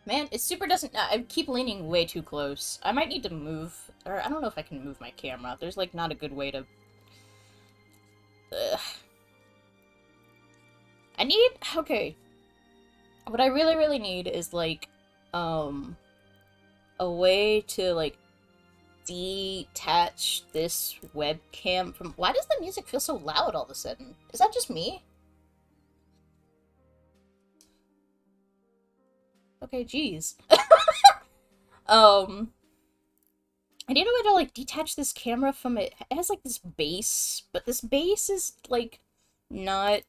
Man, it super doesn't. I keep leaning way too close. I might need to move, or I don't know if I can move my camera. There's like not a good way to. Ugh. I need. Okay. What I really, really need is like, um, a way to like detach this webcam from. Why does the music feel so loud all of a sudden? Is that just me? Okay, jeez. um. I need a way to like detach this camera from it. It has like this base, but this base is like not.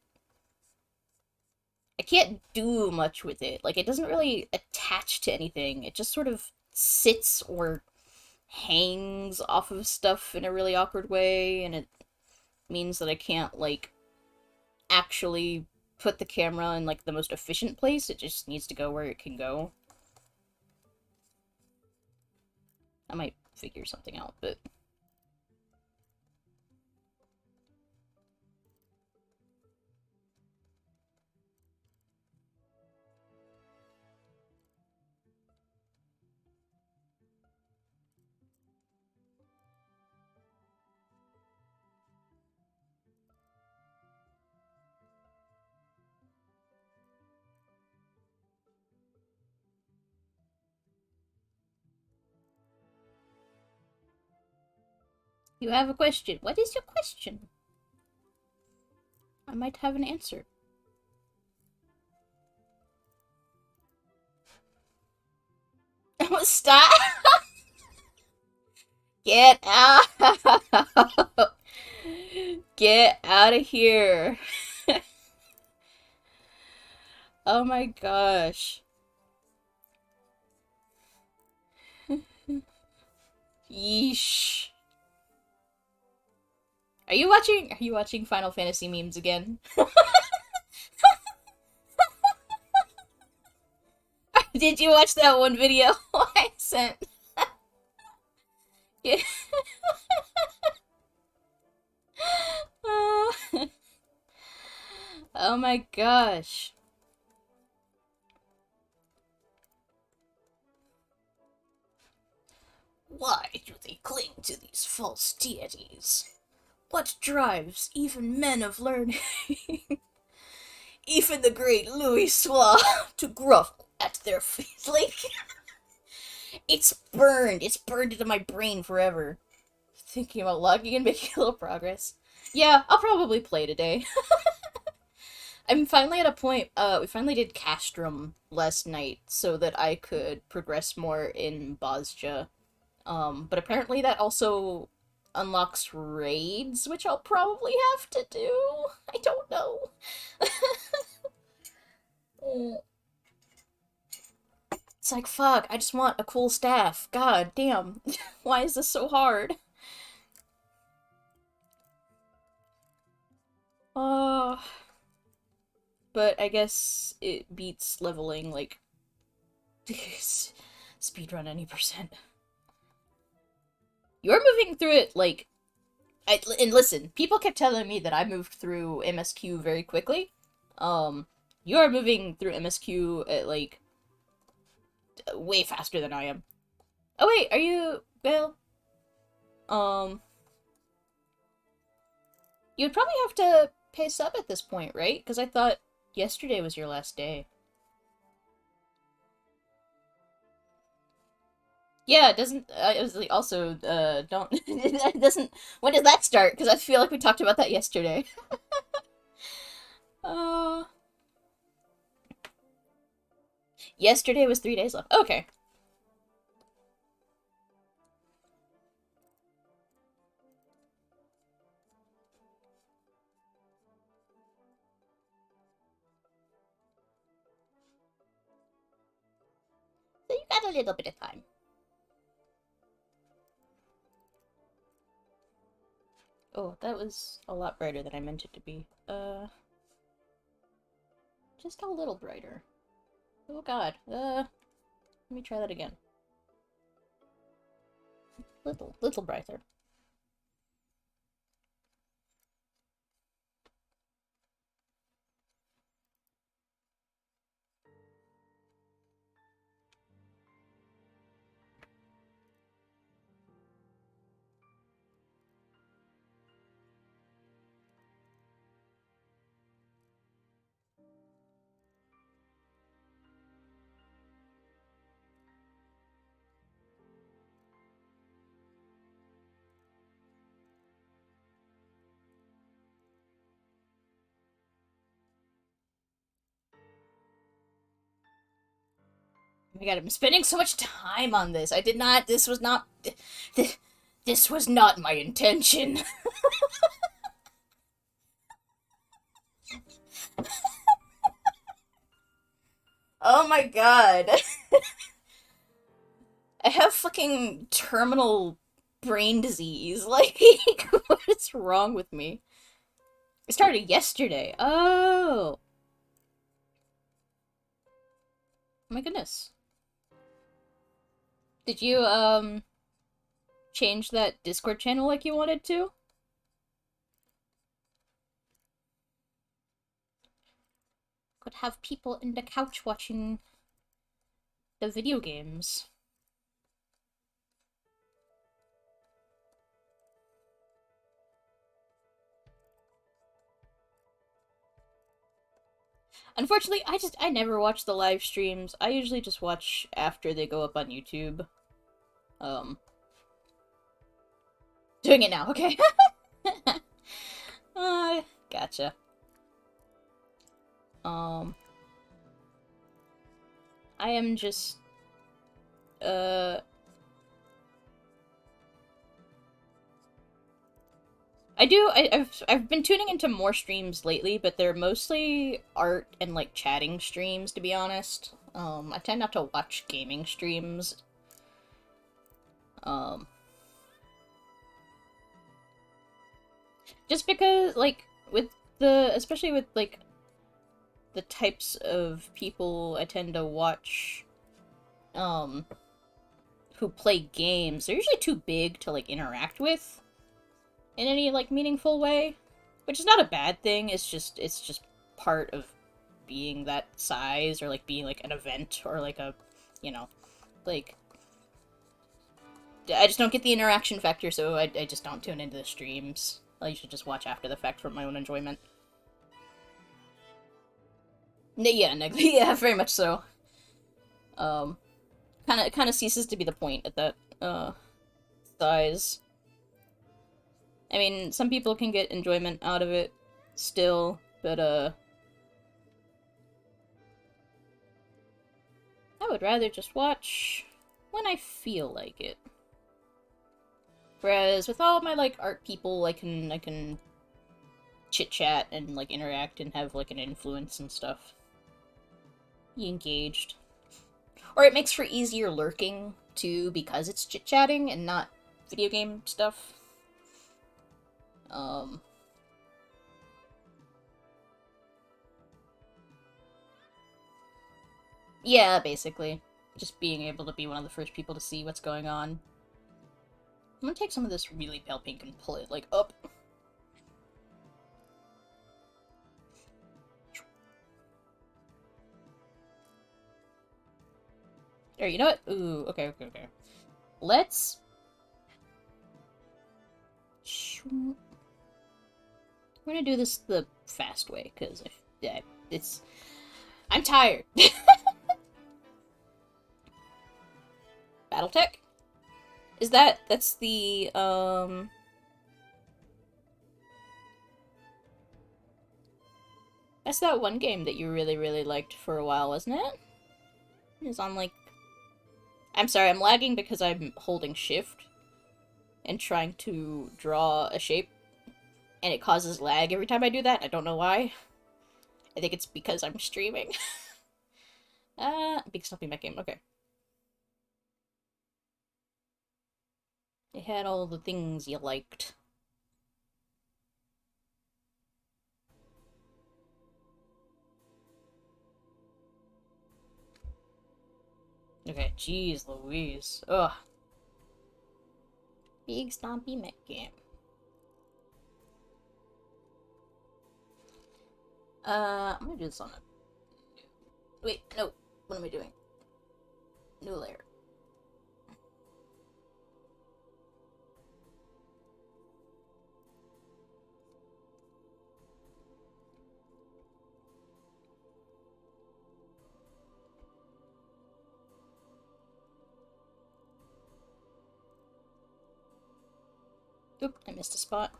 I can't do much with it. Like it doesn't really attach to anything. It just sort of sits or hangs off of stuff in a really awkward way, and it means that I can't like actually put the camera in like the most efficient place. It just needs to go where it can go. I might figure something out, but You have a question. What is your question? I might have an answer. Stop! Get out! Get out of here. Oh my gosh. Yeesh. Are you watching Final Fantasy memes again? Did you watch that one video I sent? Yeah. Oh my gosh. Why do they cling to these false deities? What drives even men of learning, even the great Louis Soir, to grovel at their feet? Like, it's burned. It's burned into my brain forever. Thinking about logging and making a little progress. Yeah, I'll probably play today. I'm finally at a point, we finally did Castrum last night so that I could progress more in Bosja. But apparently that also unlocks raids, which I'll probably have to do. I don't know. It's like, fuck, I just want a cool staff. God damn. Why is this so hard? Uh, but I guess it beats leveling, like, speedrun any percent. You're moving through it, like, and listen, people kept telling me that I moved through MSQ very quickly. You are moving through MSQ at, like, way faster than I am. Oh wait, are you, well, um, you'd probably have to pay sub at this point, right? Because I thought yesterday was your last day. Yeah, it doesn't, it was like, also, don't, it doesn't, when did that start? Because I feel like we talked about that yesterday. Uh, Yesterday was 3 days left. Okay. So you got a little bit of time. Oh, that was a lot brighter than I meant it to be. Just a little brighter. Oh god. Let me try that again. Little brighter. Oh my god, I'm spending so much time on this. I did not, this was not, this was not my intention. Oh my god. I have fucking terminal brain disease. Like, what is wrong with me? It started yesterday. Oh. Oh my goodness. Did you, change that Discord channel like you wanted to? Could have people in the couch watching the video games. Unfortunately, I never watch the live streams. I usually just watch after they go up on YouTube. Um. doing it now, okay. Gotcha. I am just, I've been tuning into more streams lately, but they're mostly art and, like, chatting streams, to be honest. I tend not to watch gaming streams. Um, just because, like, especially with, like, the types of people I tend to watch, who play games, they're usually too big to, like, interact with in any, like, meaningful way. Which is not a bad thing, it's just part of being that size, or, like, being, like, an event, or, like, a, you know, like, I just don't get the interaction factor, so I just don't tune into the streams. I usually just watch after the fact for my own enjoyment. Yeah, yeah, very much so. Kind of ceases to be the point at that, size. I mean, some people can get enjoyment out of it still, but, I would rather just watch when I feel like it. Whereas with all my, like, art people, I can chit-chat and, like, interact and have, like, an influence and stuff. Be engaged. Or it makes for easier lurking, too, because it's chit-chatting and not video game stuff. Yeah, basically. Just being able to be one of the first people to see what's going on. I'm gonna take some of this really pale pink and pull it, like, up. There, you know what? Ooh, okay. Let's... I'm gonna do this the fast way, because yeah, it's... I'm tired. Battletech? That's the, That's that one game that you really, really liked for a while, wasn't it? It's on, like... I'm sorry, I'm lagging because I'm holding shift and trying to draw a shape, and it causes lag every time I do that. I don't know why. I think it's because I'm streaming. Big stuffy mech game, okay. It had all the things you liked. Okay, jeez Louise. Ugh. Big stompy mech game. I'm gonna do this on a... Wait, no. What am I doing? New layer. Oop, I missed a spot.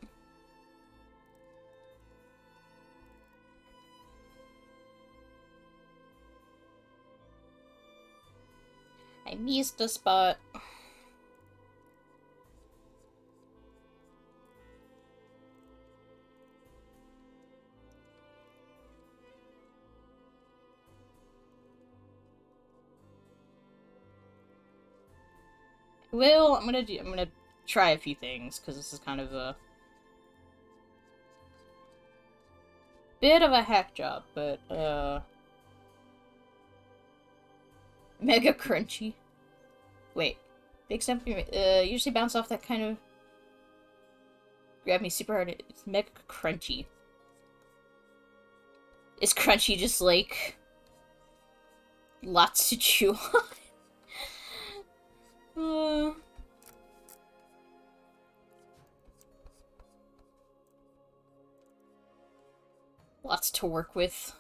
I missed a spot. Well, I'm gonna try a few things, because this is kind of a bit of a hack job, but, mega crunchy. Wait. Big stamp, usually bounce off that kind of... Grab me super hard. It's mega crunchy. Is crunchy just, like... lots to chew on? Lots to work with.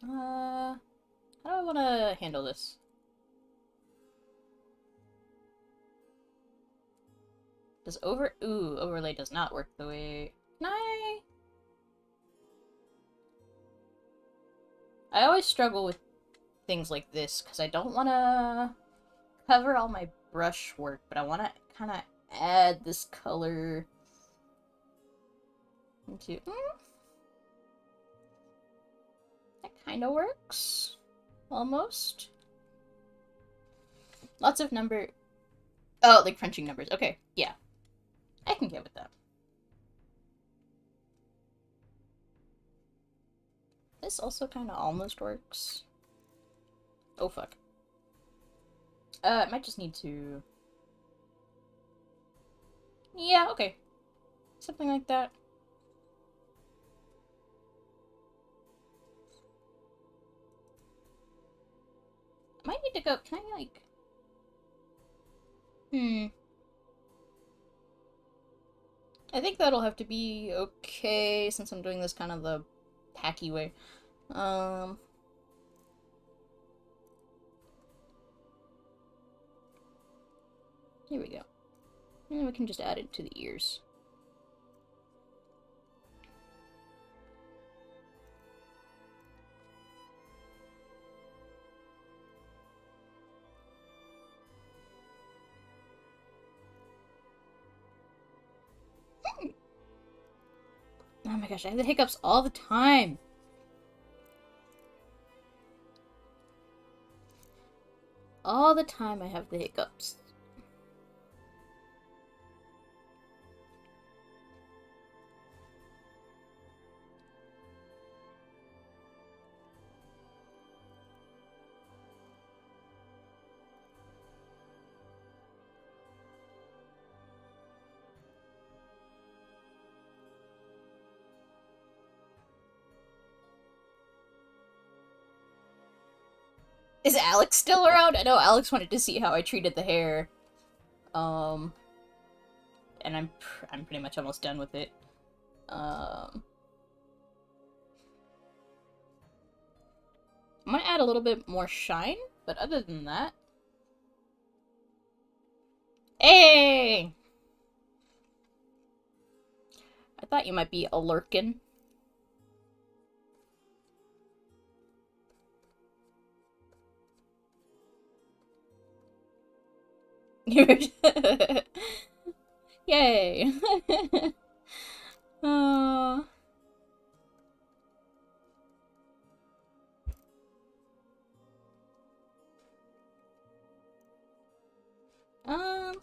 How do I want to handle this? Does overlay does not work the way... Can I? I always struggle with things like this, because I don't want to cover all my brush work, but I want to kind of add this color into... That kind of works. Almost. Lots of number... Oh, like crunching numbers. Okay, yeah. I can get with that. This also kind of almost works. Oh, fuck. It might just need to... Yeah, okay. Something like that. Might need to go... Can I, like... I think that'll have to be okay, since I'm doing this kind of the tacky way. Here we go. And then we can just add it to the ears. Oh my gosh, I have the hiccups all the time. All the time I have the hiccups. Is Alex still around? I know Alex wanted to see how I treated the hair. And I'm pretty much almost done with it. I'm gonna add a little bit more shine, but other than that... Hey! I thought you might be a lurkin. Yay! uh... Um...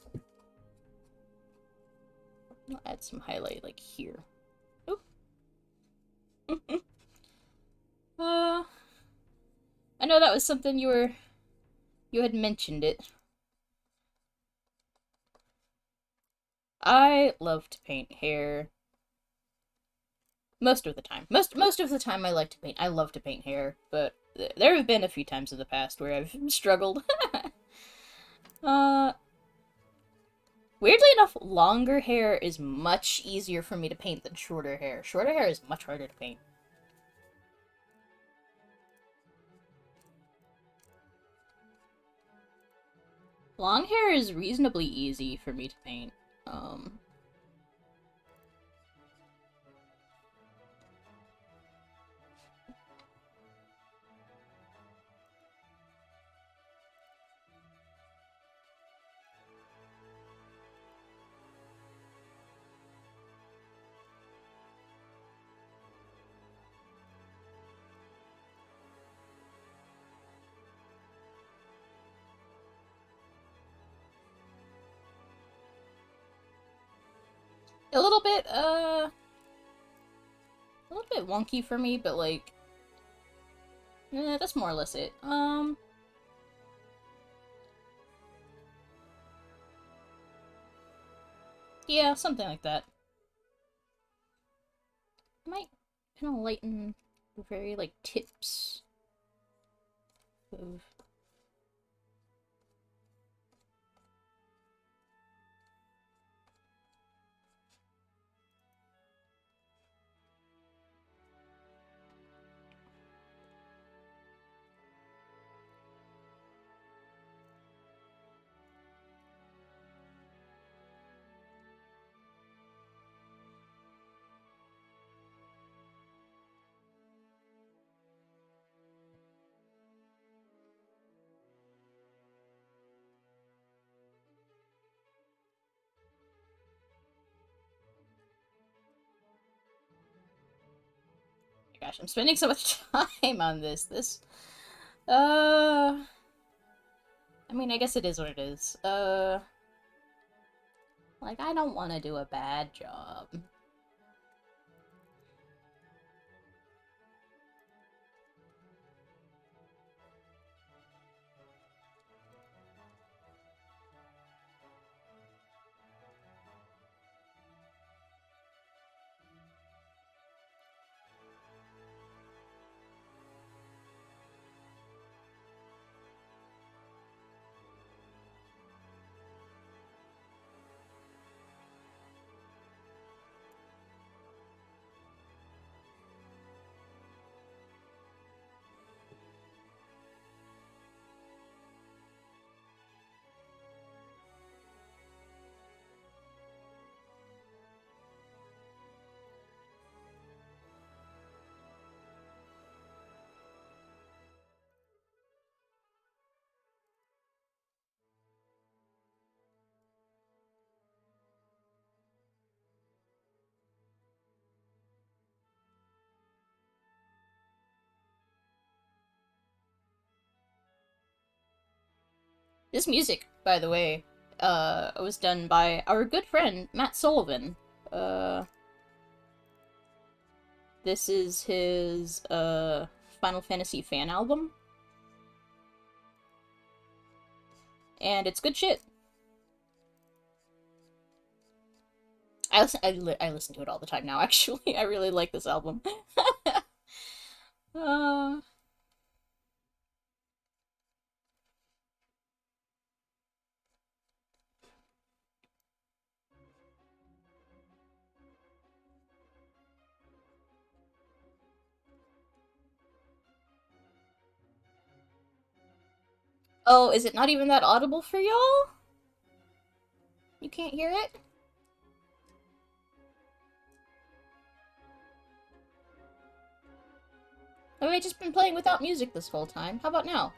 I'll add some highlight, like, here. Oop. I know that was something you had mentioned it. I love to paint hair. Most of the time. Most of the time I like to paint. I love to paint hair, but there have been a few times in the past where I've struggled. Weirdly enough, longer hair is much easier for me to paint than shorter hair. Shorter hair is much harder to paint. Long hair is reasonably easy for me to paint. A little bit wonky for me, but like, that's more or less it. Yeah, something like that. I might kind of lighten the very, like, tips of... gosh, I'm spending so much time on this. Uh... I mean, I guess it is what it is. Like, I don't want to do a bad job. This music, by the way, was done by our good friend, Matt Sullivan. Uh, this is his, Final Fantasy fan album. And it's good shit. I listen to it all the time now, actually. I really like this album. uh... Oh, is it not even that audible for y'all? You can't hear it? Have I just been playing without music this whole time? How about now?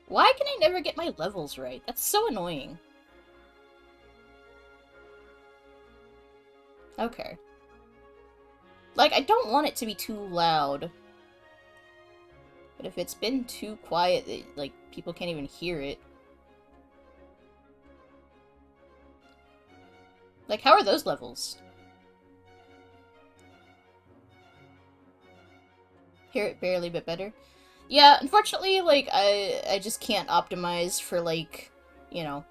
Why can I never get my levels right? That's so annoying. Okay. Like, I don't want it to be too loud. But if it's been too quiet, like, people can't even hear it. Like, how are those levels? Hear it barely, but better. Yeah, unfortunately, like, I just can't optimize for, like, you know,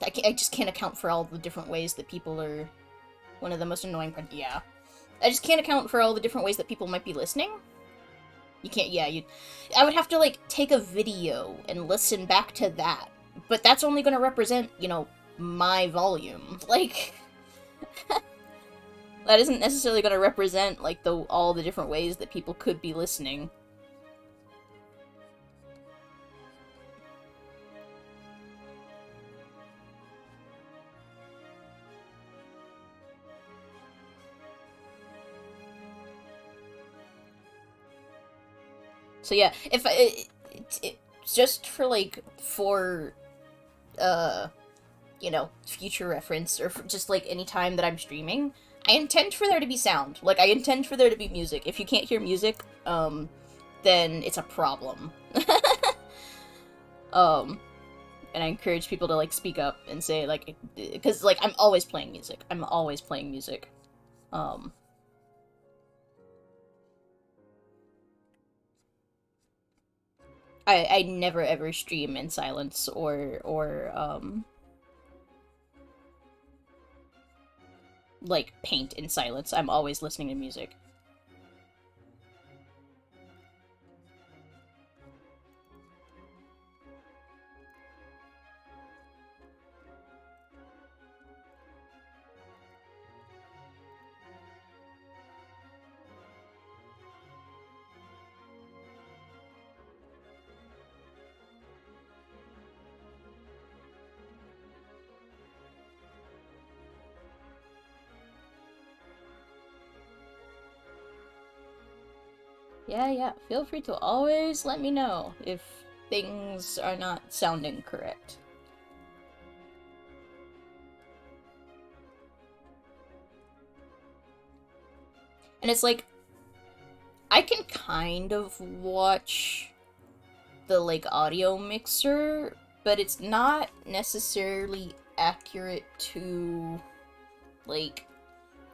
I just can't account for all the different ways that people are one of the most annoying parts. Yeah. I just can't account for all the different ways that people might be listening. You can't, yeah, I would have to, like, take a video and listen back to that. But that's only gonna represent, you know, my volume. Like, that isn't necessarily gonna represent, like, all the different ways that people could be listening. So yeah, if just for like you know, future reference or for just like any time that I'm streaming, I intend for there to be sound. Like I intend for there to be music. If you can't hear music, then it's a problem. um, and I encourage people to like speak up and say like, because like I'm always playing music. I'm always playing music. Um. I never ever stream in silence or like paint in silence. I'm always listening to music. Yeah, yeah. Feel free to always let me know if things are not sounding correct. And it's like, I can kind of watch the, like, audio mixer, but it's not necessarily accurate to, like,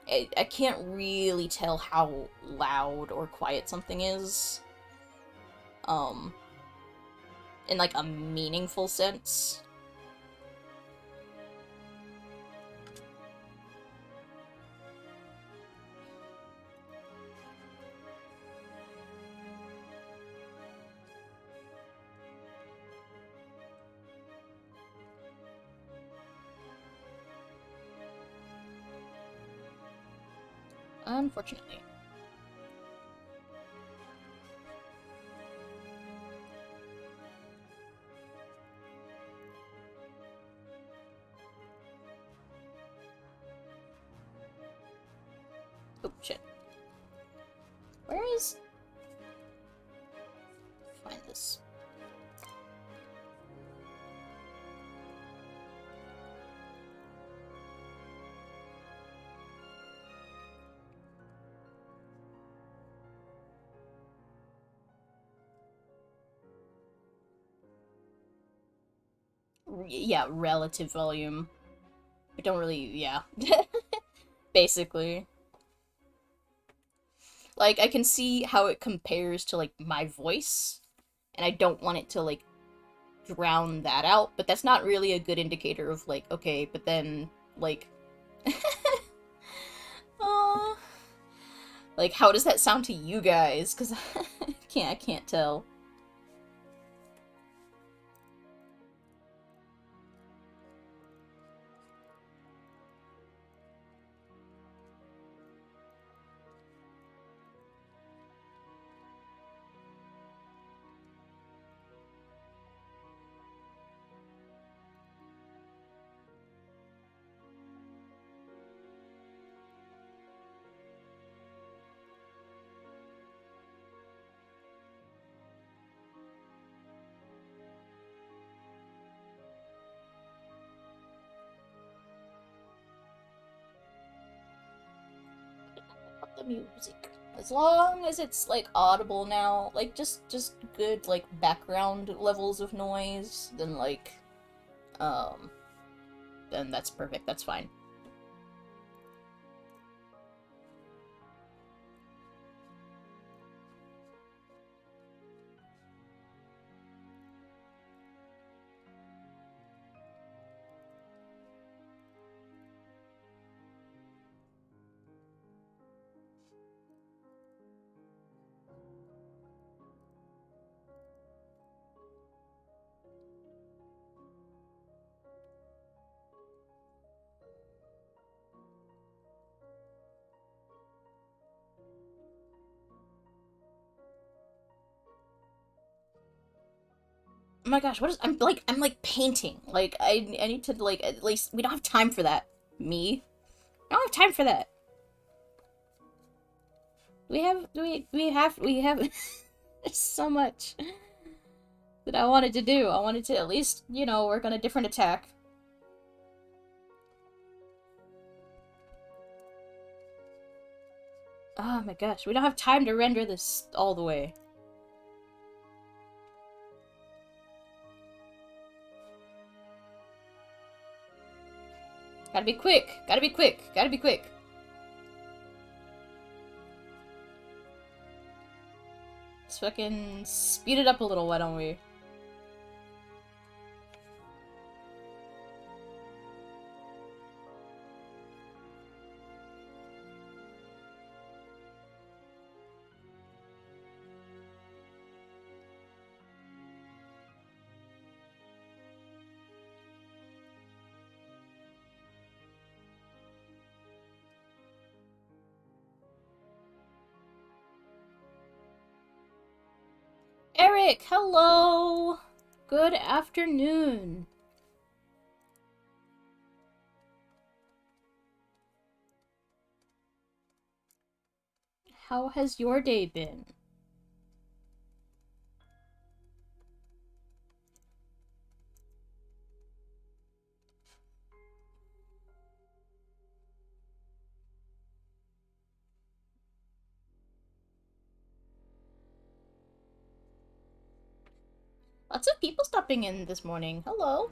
I can't really tell how loud or quiet something is, in, like, a meaningful sense. Unfortunately. Oh, shit. Where is... Find this. Yeah, relative volume. I don't really... yeah. Basically. Like, I can see how it compares to, like, my voice, and I don't want it to, like, drown that out, but that's not really a good indicator of, like, okay, but then, like... like, how does that sound to you guys? Because I can't tell. The music. As long as it's, like, audible now, like, just good, like, background levels of noise, then, like, um, then that's perfect, that's fine. Oh my gosh, what is... I'm like painting. Like, I need to, like, at least... We don't have time for that. Me? I don't have time for that. We have... There's so much that I wanted to do. I wanted to at least, you know, work on a different attack. Oh my gosh, we don't have time to render this all the way. Gotta be quick, gotta be quick, gotta be quick. Let's fucking speed it up a little, why don't we? Eric, hello! Good afternoon. How has your day been? Lots of people stopping in this morning. Hello.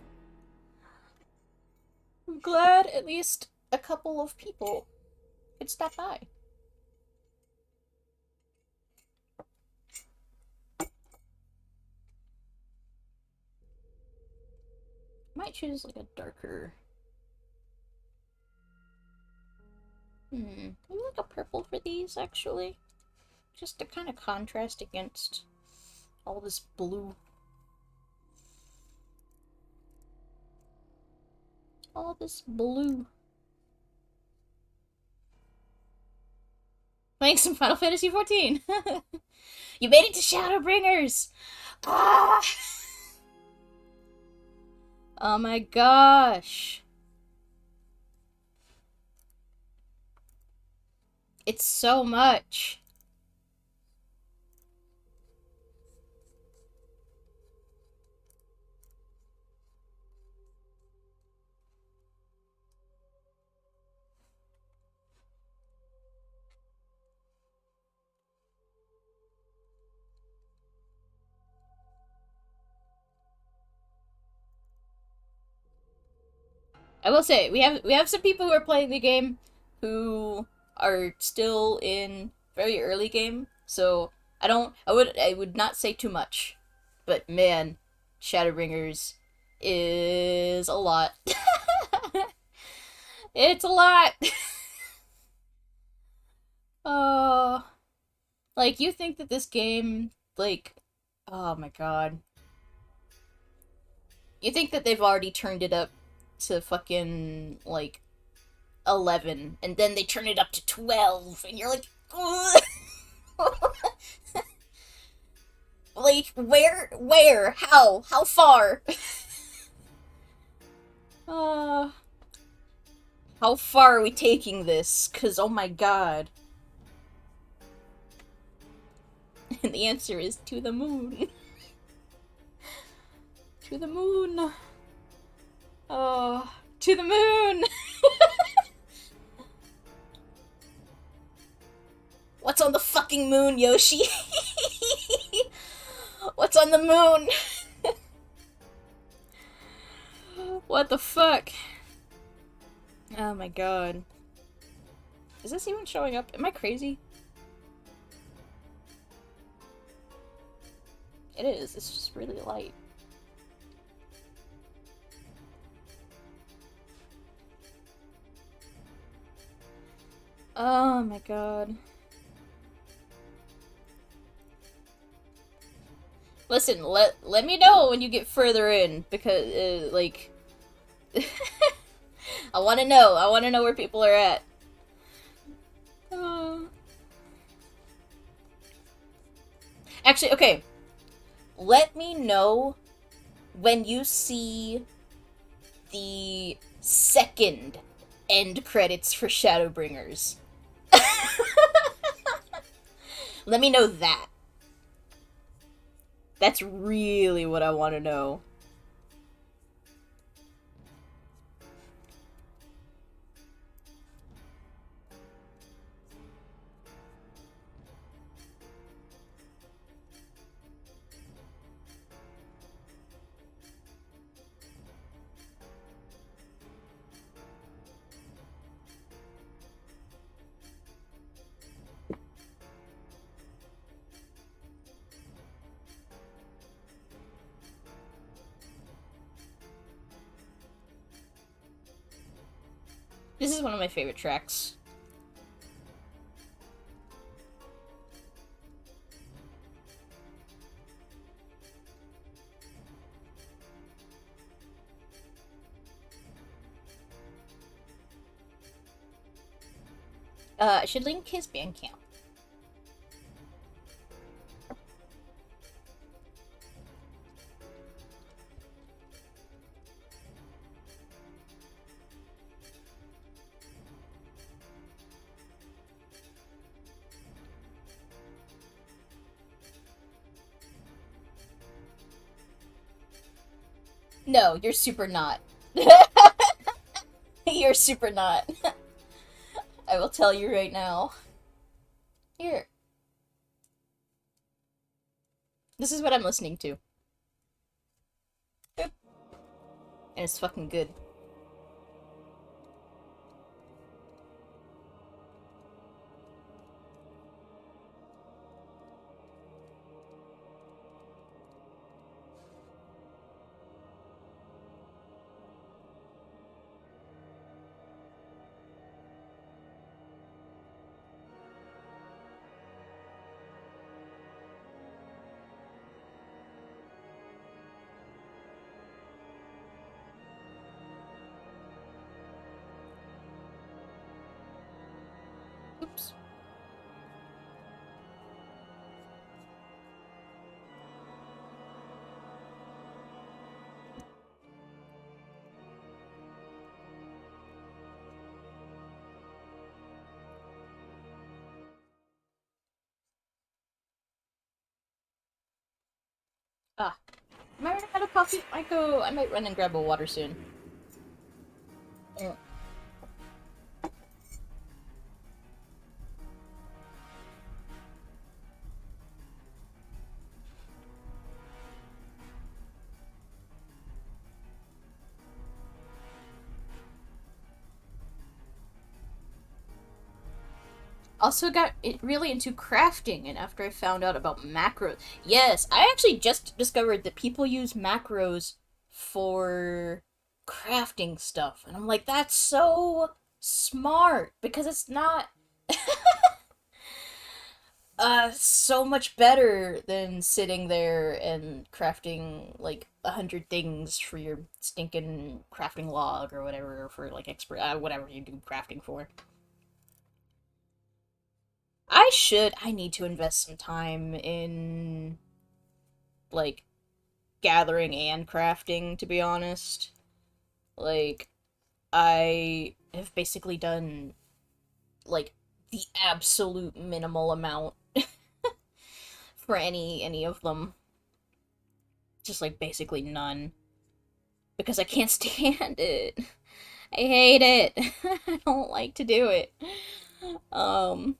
I'm glad at least a couple of people could stop by. Might choose like a darker. Maybe like a purple for these actually. Just to kind of contrast against all this blue. All this blue. Playing some Final Fantasy XIV. You made it to Shadowbringers! Ah! Oh my gosh. It's so much. I will say we have some people who are playing the game who are still in very early game, so I would not say too much. But man, Shadowbringers is a lot. It's a lot. Oh, like you think that this game like oh my god. You think that they've already turned it up to fucking like 11 and then they turn it up to 12 and you're like like where how far uh how far are we taking this, cuz oh my god. And the answer is to the moon. To the moon. Oh, to the moon. What's on the fucking moon, Yoshi? What's on the moon? What the fuck? Oh my god. Is this even showing up? Am I crazy? It is. It's just really light. Oh my god. Listen, let me know when you get further in, because, like... I wanna know. I wanna know where people are at. Uh... Actually, okay. Let me know when you see the second end credits for Shadowbringers. Let me know that. That's really what I want to know. This is one of my favorite tracks. I should link his Bandcamp. No, you're super not. You're super not. I will tell you right now. Here. This is what I'm listening to. and it's fucking good. Oops. Ah. Am I running out of coffee? I might run and grab a water soon. Mm. Also got really into crafting, and after I found out about macros, yes, I actually just discovered that people use macros for crafting stuff, and I'm like, that's so smart because it's not so much better than sitting there and crafting like 100 things for your stinking crafting log or whatever for like expert whatever you do crafting for. I need to invest some time in like gathering and crafting, to be honest. Like I have basically done like the absolute minimal amount for any of them. Just like basically none. Because I can't stand it. I hate it. I don't like to do it. Um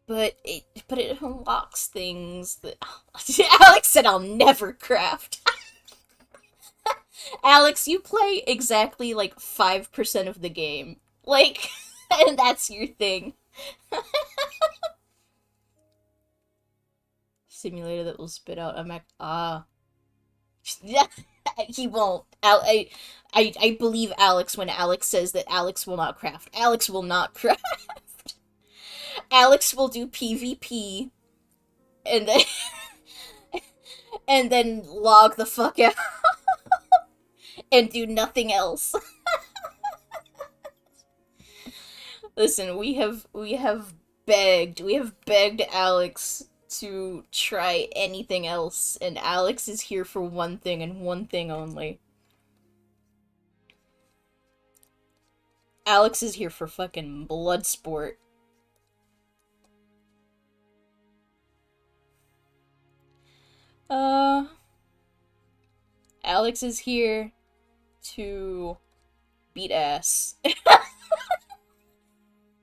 but it unlocks things that Alex said I'll never craft. Alex, you play exactly like 5% of the game. Like and that's your thing. Simulator that will spit out a Mac. Yeah, he won't. I believe Alex when Alex says that Alex will not craft. Alex will not craft. Alex will do PvP and then and then log the fuck out and do nothing else. Listen, we have begged Alex to try anything else, and Alex is here for one thing and one thing only. Alex is here for fucking blood sport. Uh, Alex is here to beat ass.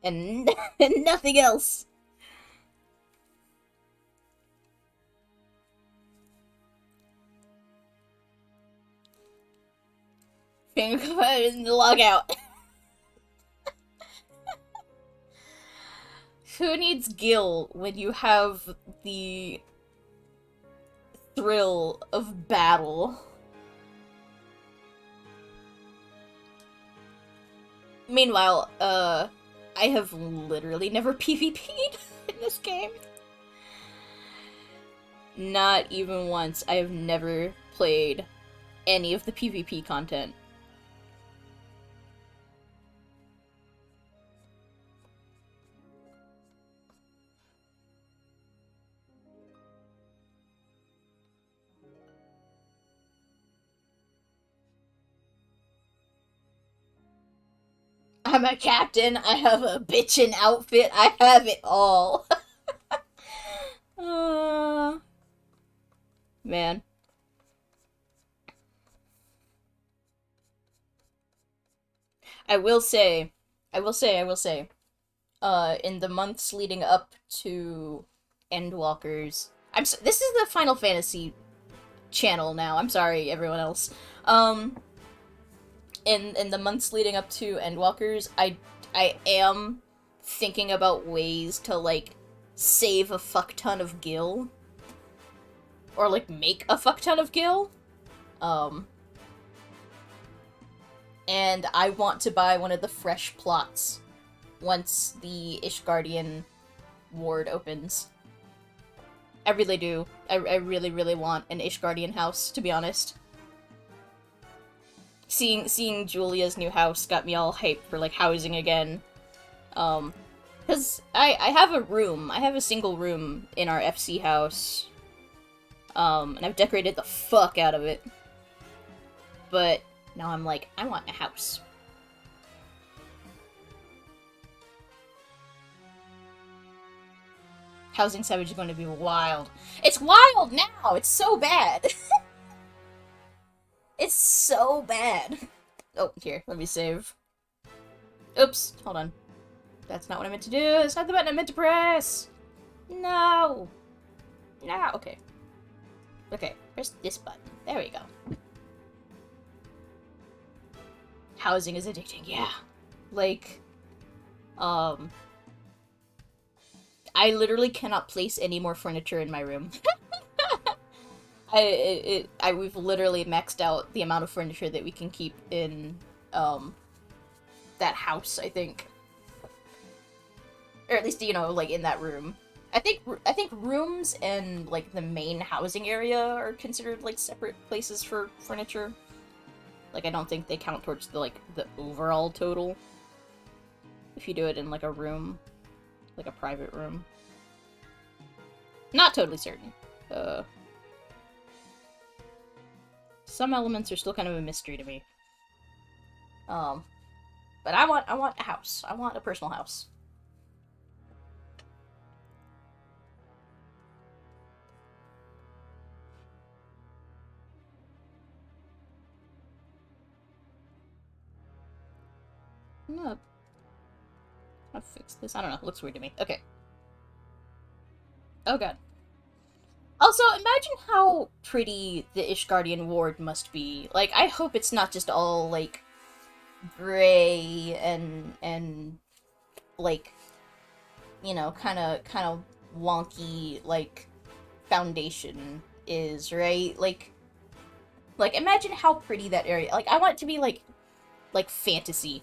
and, and nothing else. Log out. Who needs Gil when you have the thrill of battle? Meanwhile, I have literally never PvP'd in this game. Not even once. I have never played any of the PvP content. I'm a captain, I have a bitchin' outfit, I have it all. uh, man. I will say, I will say, in the months leading up to Endwalkers, This is the Final Fantasy channel now. I'm sorry, everyone else. Um, in the months leading up to Endwalkers, I am thinking about ways to, like, save a fuck ton of gil. Or, like, make a fuck ton of gil. And I want to buy one of the fresh plots once the Ishgardian ward opens. I really do. I really, really want an Ishgardian house, to be honest. Seeing Julia's new house got me all hyped for, like, housing again. Because I have a room. I have a single room in our FC house. And I've decorated the fuck out of it. But now I'm like, I want a house. Housing Savage is going to be wild. It's wild now! It's so bad! It's so bad. Oh, here, let me save. Oops, hold on. That's not what I meant to do. That's not the button I meant to press! No! No, okay. Okay, press this button. There we go. Housing is addicting, yeah. Like, I literally cannot place any more furniture in my room. We've literally maxed out the amount of furniture that we can keep in, that house, I think. Or at least, you know, like, in that room. I think rooms and, like, the main housing area are considered, like, separate places for furniture. Like, I don't think they count towards the, like, the overall total. If you do it in, like, a room. Like a private room. Not totally certain. Some elements are still kind of a mystery to me. But I want a house. I want a personal house. No. I'll fix this. I don't know. It looks weird to me. Okay. Oh god. Also, imagine how pretty the Ishgardian ward must be. Like, I hope it's not just all, like, gray and like, you know, kind of wonky, like, foundation is, right? Like, imagine how pretty that area... Like, I want it to be, like fantasy.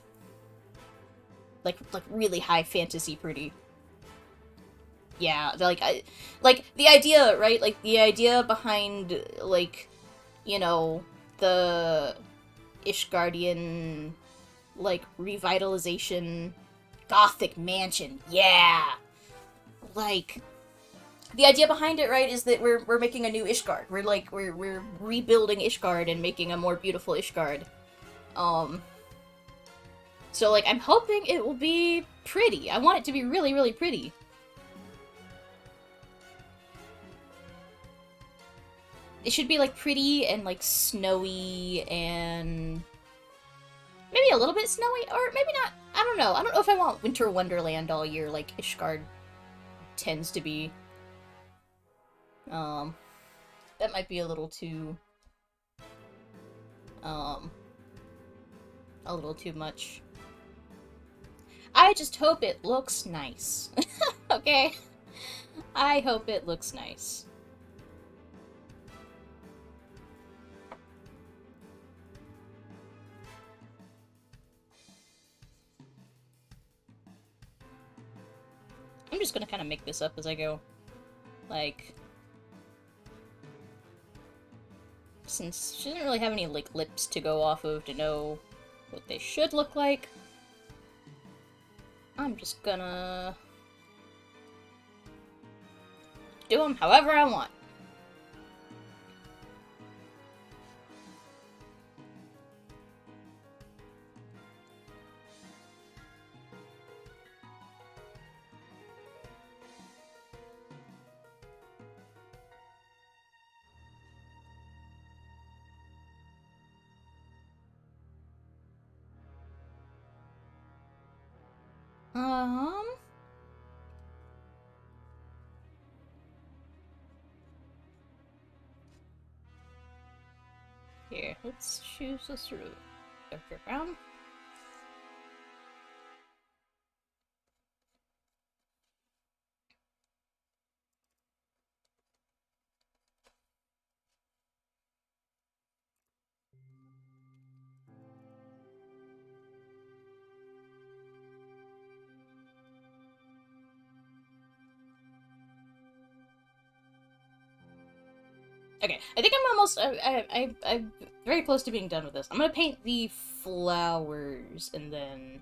Like really high fantasy pretty. Yeah, like, the idea, right? Like, the idea behind, like, you know, the Ishgardian, like, revitalization Gothic mansion. Yeah! Like, the idea behind it, right, is that we're making a new Ishgard. We're rebuilding Ishgard and making a more beautiful Ishgard. So, like, I'm hoping it will be pretty. I want it to be really, really pretty. It should be, like, pretty and, like, snowy and... maybe a little bit snowy, or maybe not. I don't know. I don't know if I want Winter Wonderland all year like Ishgard tends to be. That might be a little too... a little too much. I just hope it looks nice. Okay? I hope it looks nice. I'm just gonna kind of make this up as I go. Like... since she doesn't really have any, like, lips to go off of to know what they should look like, I'm just gonna... do them however I want. Um... Here, let's choose a sort of darker brown. Okay, I think I'm almost. I'm very close to being done with this. I'm gonna paint the flowers, and then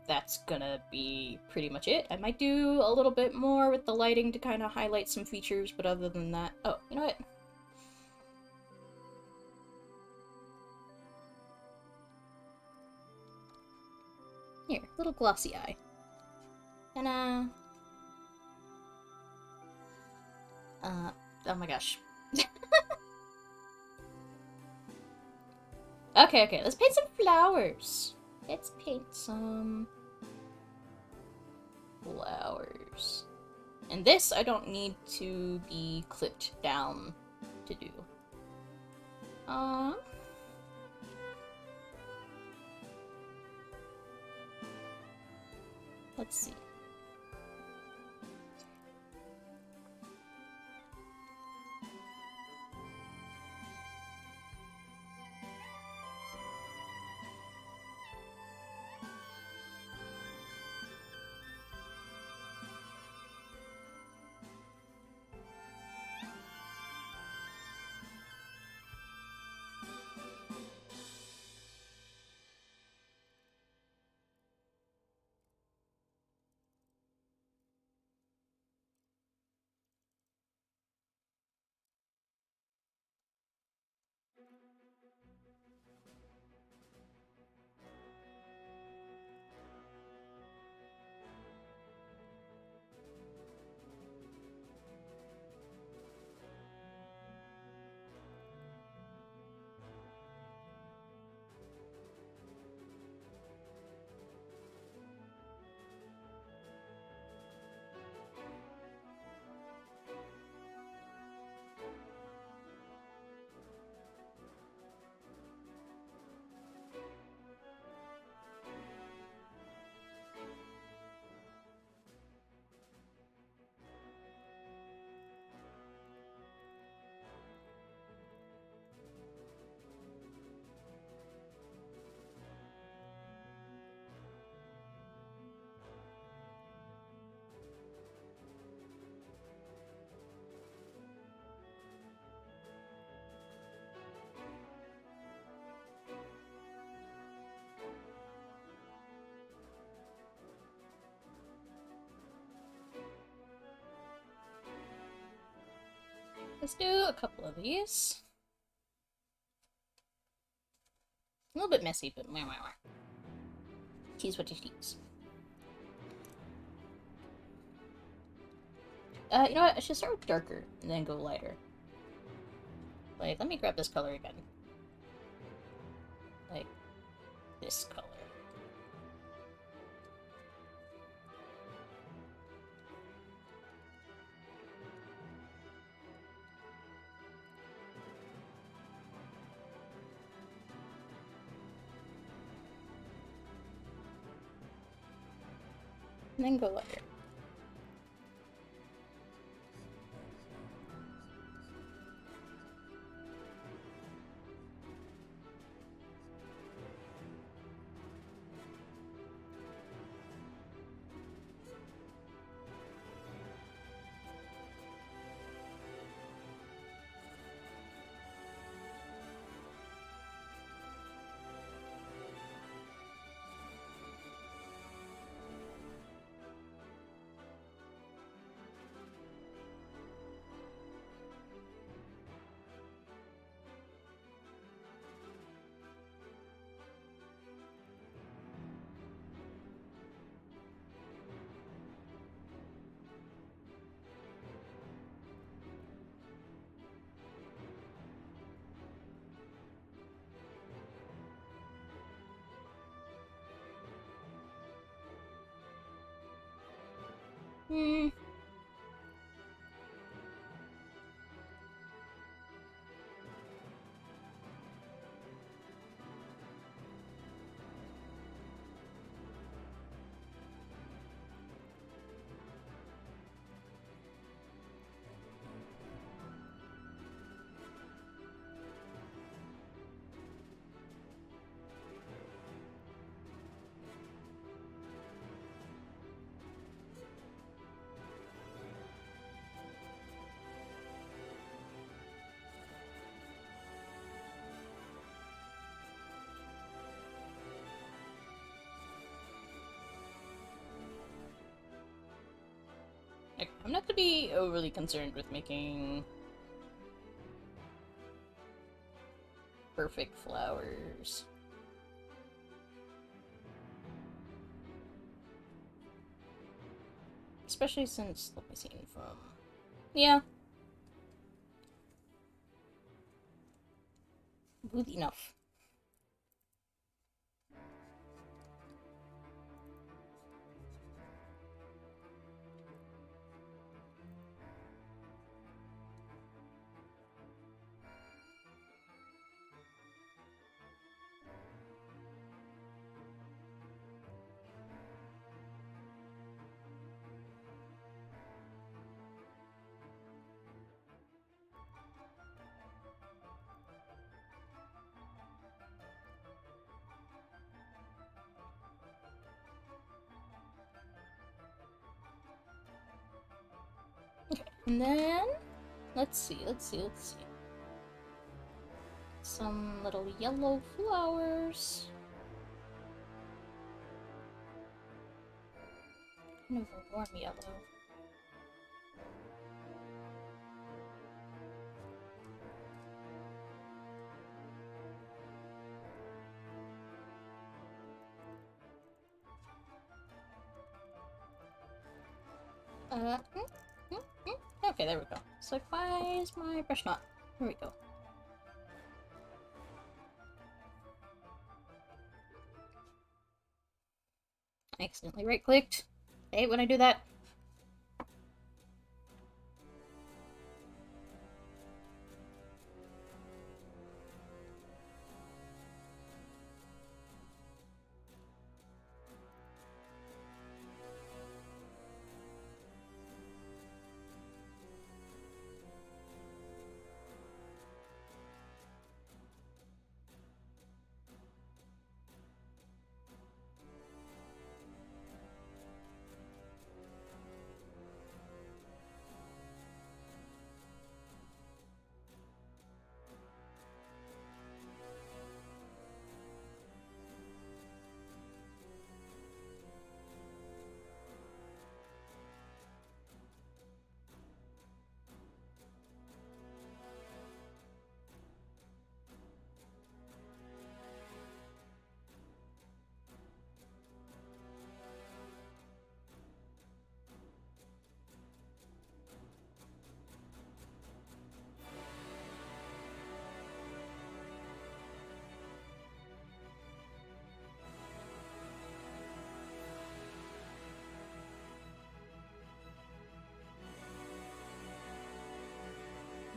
that's gonna be pretty much it. I might do a little bit more with the lighting to kind of highlight some features, but other than that, oh, you know what? Here, little glossy eye. And oh my gosh. Okay, let's paint some flowers. Let's paint some flowers. And this I don't need to be clipped down to do. Let's see. Let's do a couple of these. A little bit messy, but wah. Tease what you tease. You know what? I should start with darker and then go lighter. Like, let me grab this color again. Like, this color. And then go lighter. Hmm. I'm not gonna be overly concerned with making perfect flowers. Especially since, let me see, from... Yeah. Good enough. Okay, and then... Let's see. Some little yellow flowers. Kind of a warm yellow. Okay, there we go. It's like, why is my brush not? There we go. I accidentally right-clicked. I hate when I do that.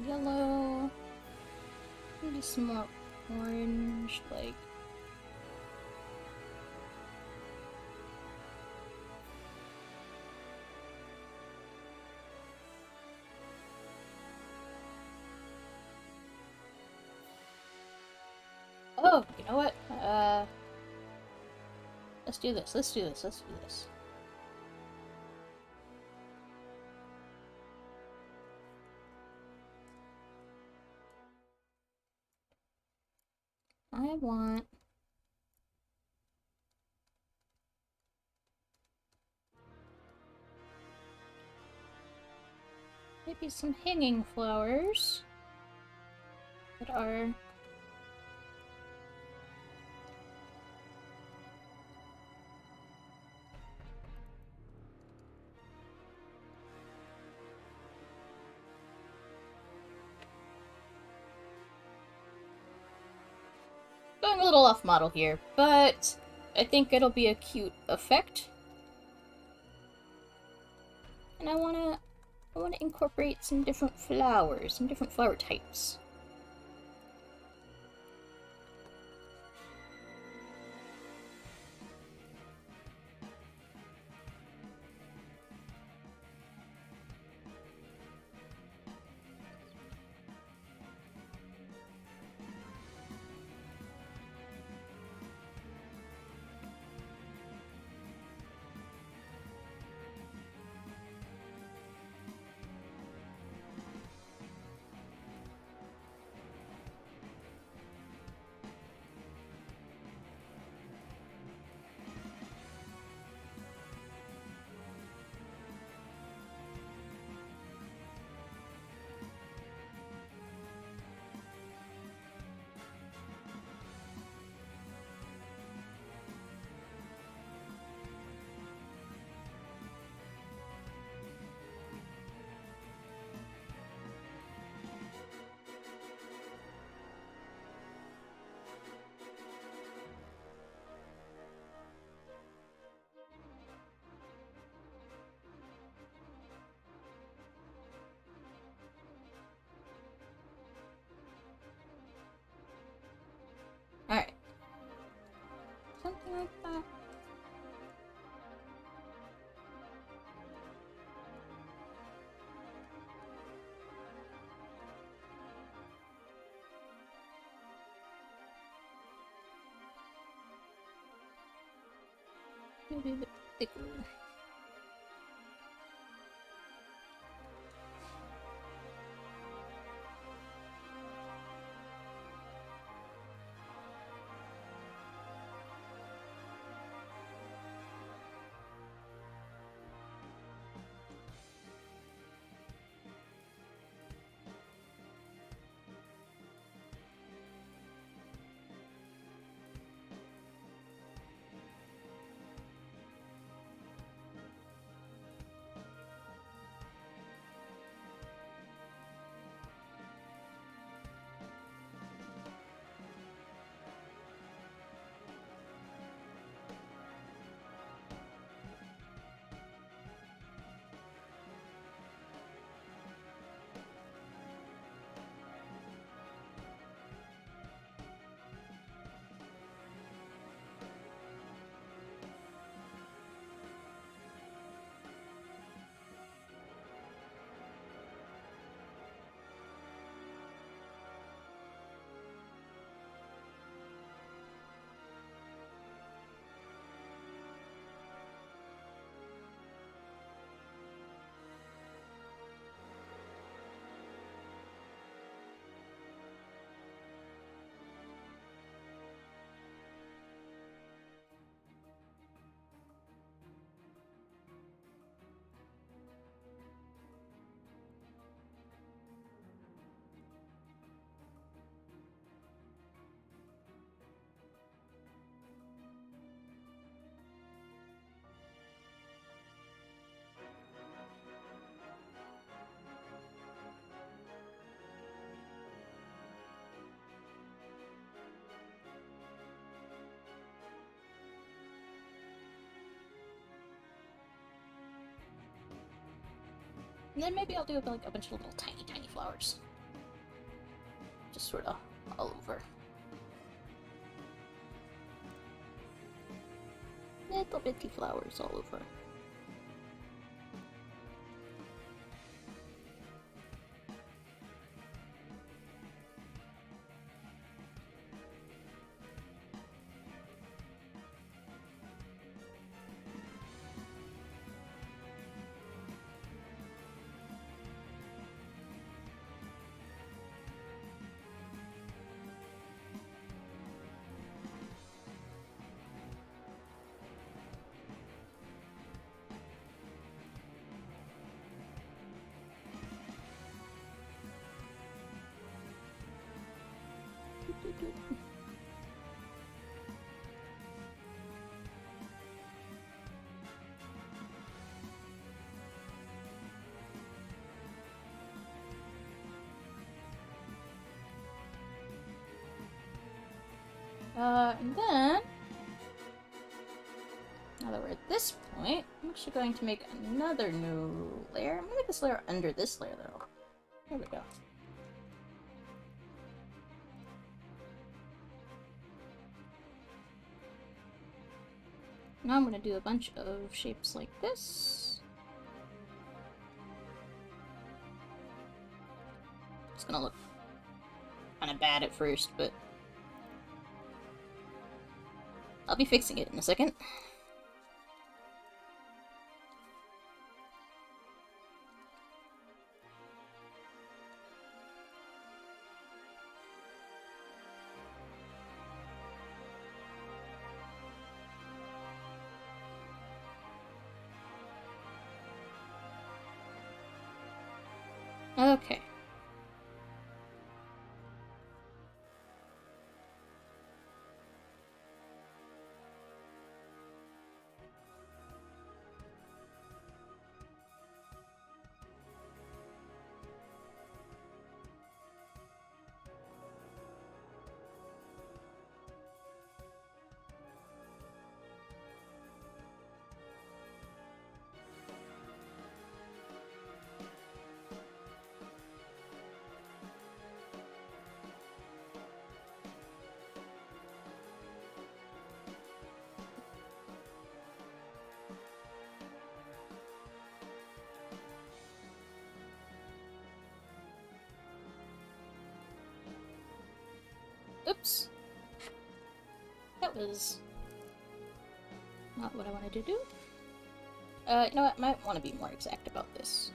Yellow. Maybe some more orange, like... Oh, you know what? Let's do this. I want... maybe some hanging flowers that are... going a little off model here, but I think it'll be a cute effect. And I wanna incorporate some different flowers, some different flower types. Maybe a bit thicker. And then maybe I'll do like a bunch of little tiny flowers. Just sort of all over. Little bitty flowers all over. And then, now that we're at this point, I'm actually going to make another new layer. I'm gonna make this layer under this layer though. There we go. Now I'm gonna do a bunch of shapes like this. It's gonna look kind of bad at first, but I'll be fixing it in a second. Okay. Oops. That was not what I wanted to do. You know what? I might want to be more exact about this.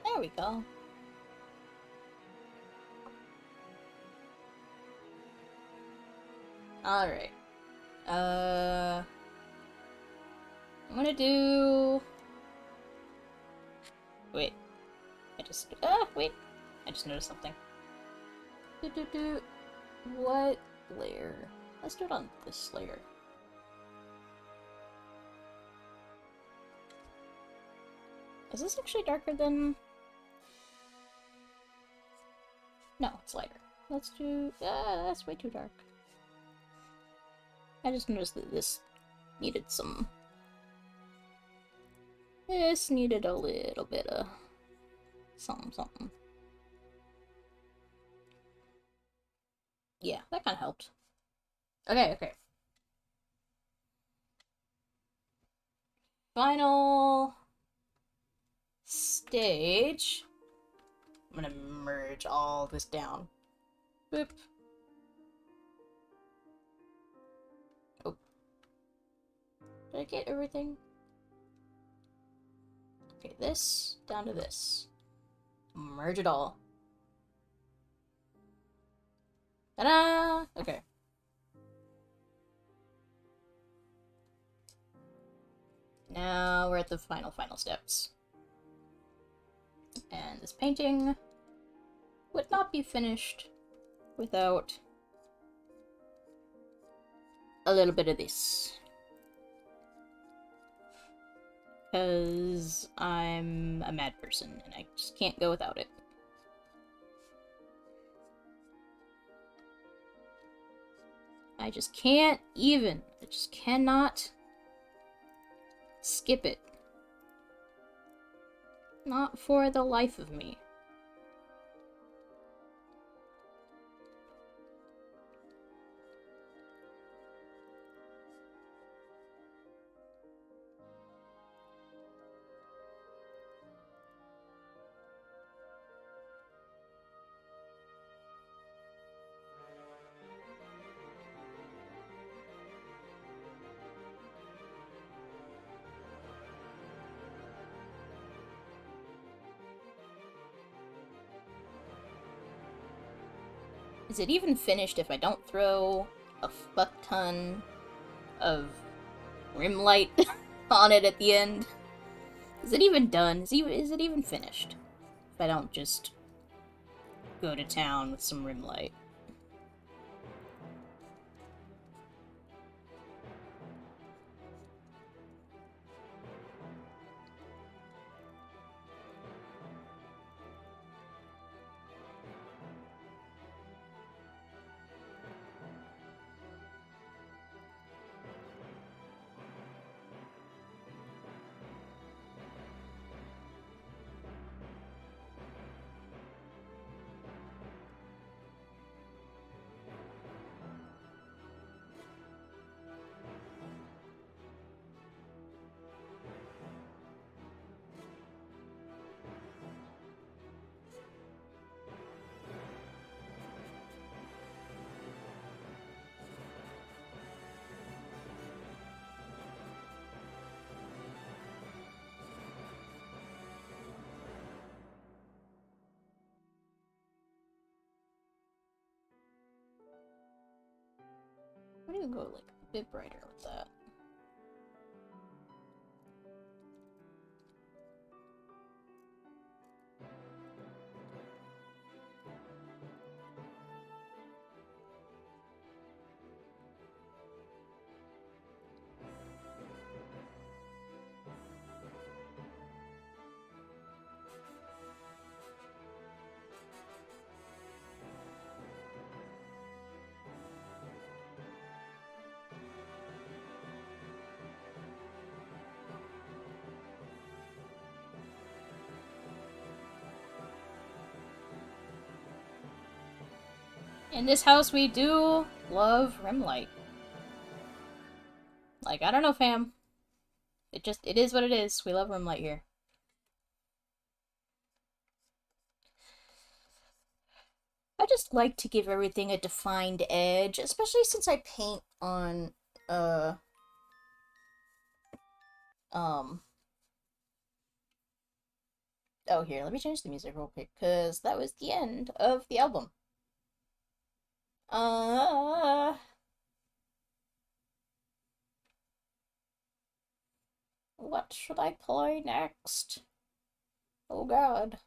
There we go. Alright. I'm gonna do... Wait. Wait. I just noticed something. What layer? Let's do it on this layer. Is this actually darker than... No, it's lighter. Let's do... that's way too dark. I just noticed that this needed some... This needed a little bit of... something. Yeah, that kind of helped. Okay. Final... stage. I'm gonna merge all this down. Boop. Oh. Did I get everything? Okay, this down to this. Merge it all. Ta-da! Okay. Now we're at the final steps. And this painting would not be finished without a little bit of this. Because I'm a mad person and I just can't go without it. I just can't even. I just cannot skip it. Not for the life of me. Is it even finished if I don't throw a fuck ton of rim light on it at the end? Is it even done? Is it even finished? If I don't just go to town with some rim light. I'm gonna go like a bit brighter with that. In this house, we do love Rimlight. Like, I don't know, fam. It is what it is. We love Rimlight here. I just like to give everything a defined edge, especially since I paint on, oh, here, let me change the music real quick, because that was the end of the album. What should I play next? Oh god.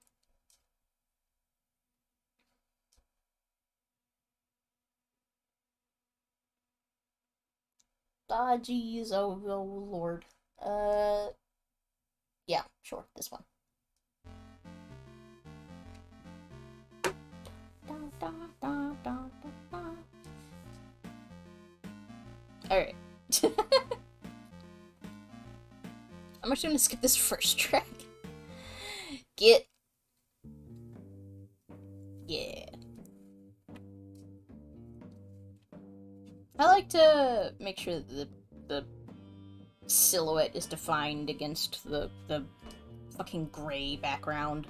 Ah, jeez, oh lord. Yeah, sure, this one. Alright. I'm actually gonna skip this first track. Get. Yeah. I like to make sure that the silhouette is defined against the fucking gray background.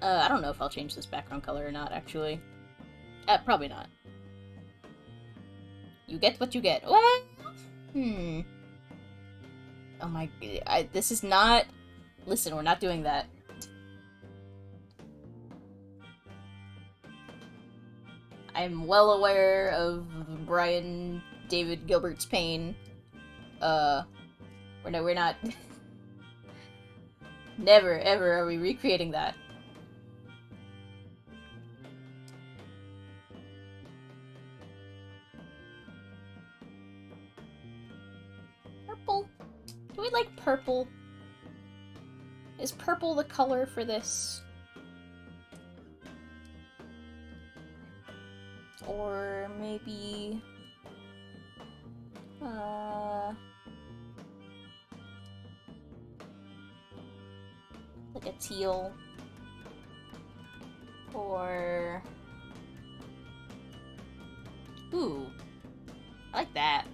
I don't know if I'll change this background color or not, actually. Probably not. You get what you get. What? Oh my... this is not... Listen, we're not doing that. I'm well aware of Brian David Gilbert's pain. We're not... Never, ever are we recreating that. Purple? Do we like purple? Is purple the color for this? Or maybe... like a teal? Or... Ooh. I like that.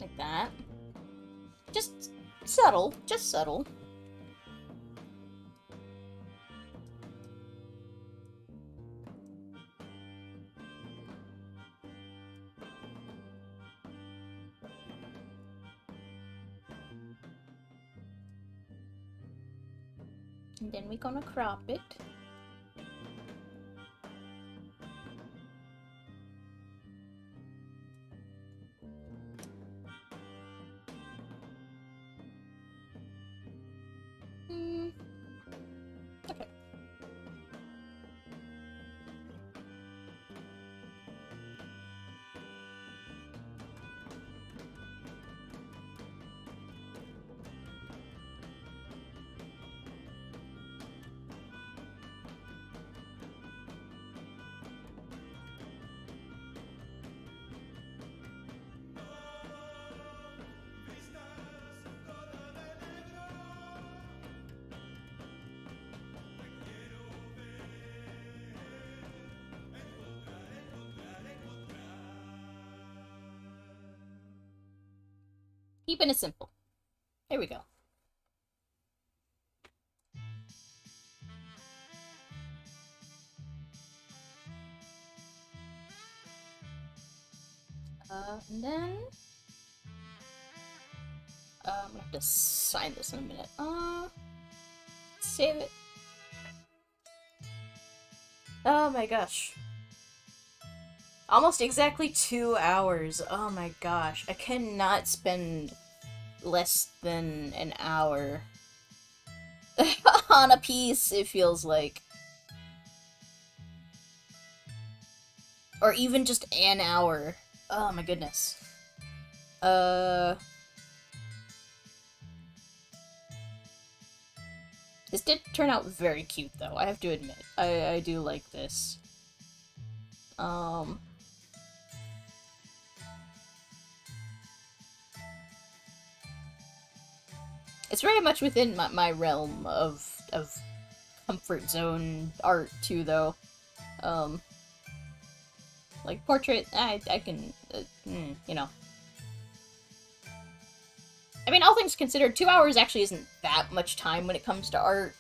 Like that. Just subtle. Just subtle. And then we're gonna crop it. Okay. Keeping it simple. Here we go. And then... I'm gonna have to sign this in a minute. Save it. Oh my gosh. Almost exactly 2 hours. Oh my gosh. I cannot spend less than an hour on a piece, it feels like. Or even just an hour. Oh my goodness. This did turn out very cute, though, I have to admit. I do like this. It's very much within my realm of comfort zone art too, though. Um, like portrait, I can, you know. I mean, all things considered, 2 hours actually isn't that much time when it comes to art.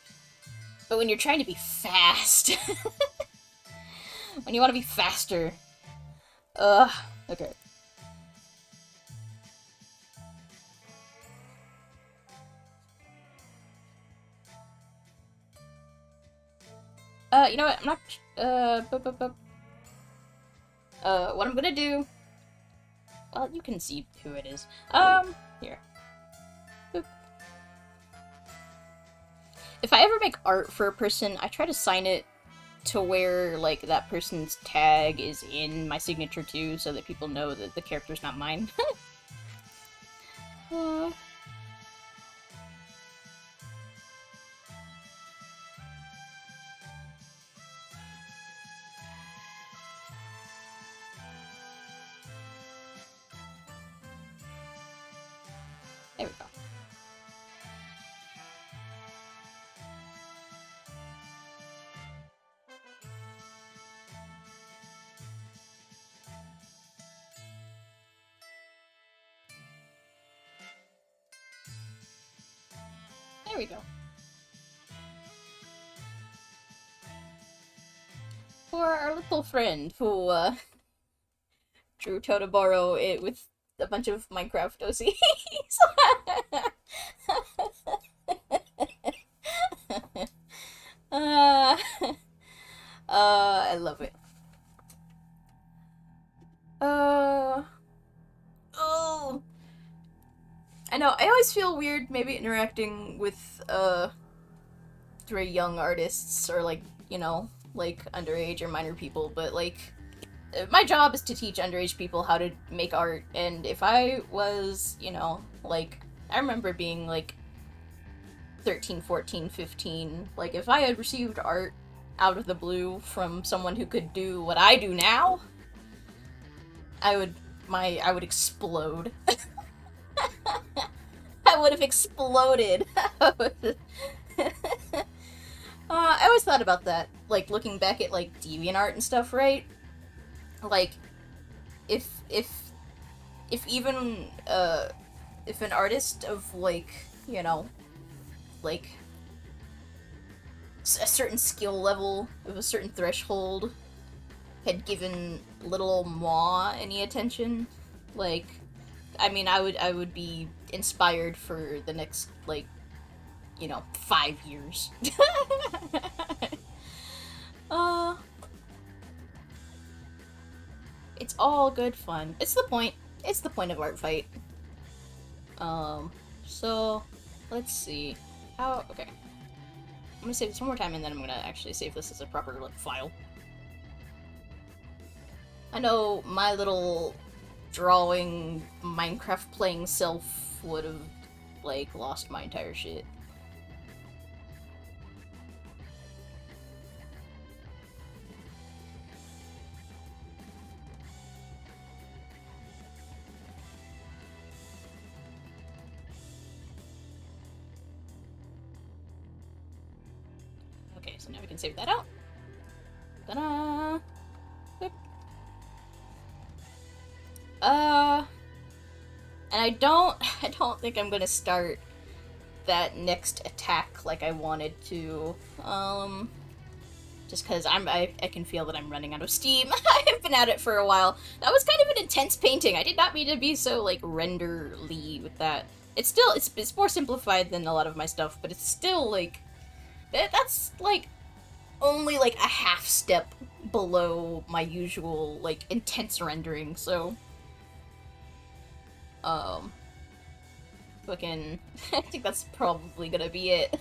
But when you're trying to be fast, when you want to be faster, okay. You know what? I'm not. What I'm gonna do. Well, you can see who it is. Here. Boop. If I ever make art for a person, I try to sign it to where, like, that person's tag is in my signature too, so that people know that the character's not mine. uh, there we go. There we go. For our little friend who, drew Totoboro it with a bunch of Minecraft OCs. uh, I love it. Oh, I know. I always feel weird, maybe interacting with very young artists or like like underage or minor people, but like my job is to teach underage people how to make art, and if I was, like, I remember being like 13, 14, 15, like if I had received art out of the blue from someone who could do what I do now, I would explode. I would have exploded. I always thought about that, like looking back at like DeviantArt and stuff, right? Like, if if if even if an artist of like like a certain skill level of a certain threshold had given little moi any attention, like, I mean, I would be inspired for the next, like, 5 years. uh, it's all good fun. It's the point. It's the point of Art Fight. So, let's see. Okay. I'm gonna save this one more time, and then I'm gonna actually save this as a proper, like, file. I know my little drawing Minecraft playing self would have, like, lost my entire shit. Okay, so now we can save that out. Ta-da! Boop. And I don't think I'm gonna start that next attack like I wanted to. Just because I can feel that I'm running out of steam. I've been at it for a while. That was kind of an intense painting. I did not mean to be so, like, renderly with that. It's still, it's more simplified than a lot of my stuff, but it's still, like, that's, like, only, like, a half step below my usual, like, intense rendering, so... Fucking... I think that's probably gonna be it.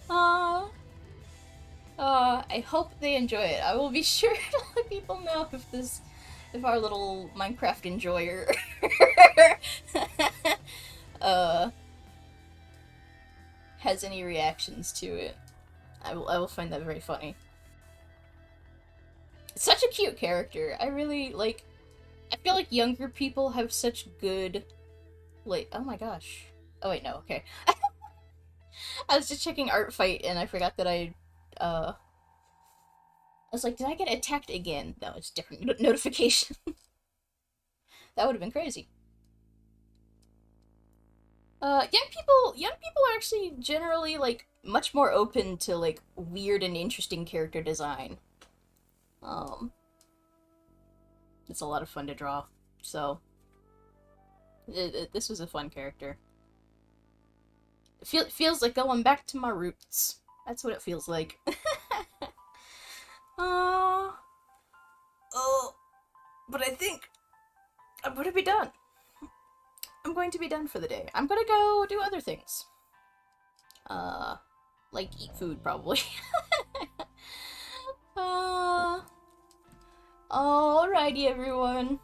I hope they enjoy it. I will be sure to let people know if our little Minecraft enjoyer, has any reactions to it. I will find that very funny. It's such a cute character. I really, like, I feel like younger people have such good, like, oh my gosh. Oh wait, no, okay. I was just checking art fight and I forgot that I was like, did I get attacked again? No, it's different notification. That would have been crazy. Young people are actually generally like much more open to like weird and interesting character design. Um, it's a lot of fun to draw. So this was a fun character. Feels like going back to my roots. That's what it feels like. uh, oh, but I think I'm gonna be done. I'm going to be done for the day. I'm gonna go do other things. Uh, like eat food probably. uh, alrighty everyone.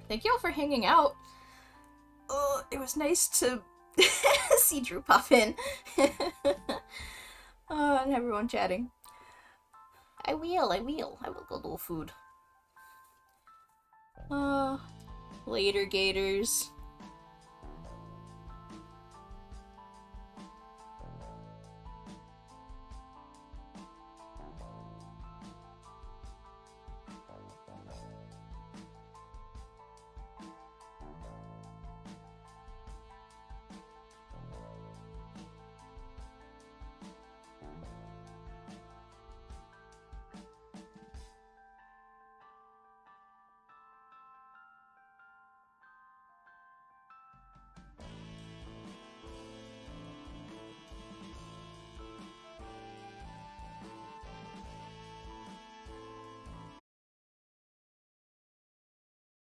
Thank you all for hanging out. It was nice to see Drew pop in. And everyone chatting. I will go do food. Later, gators.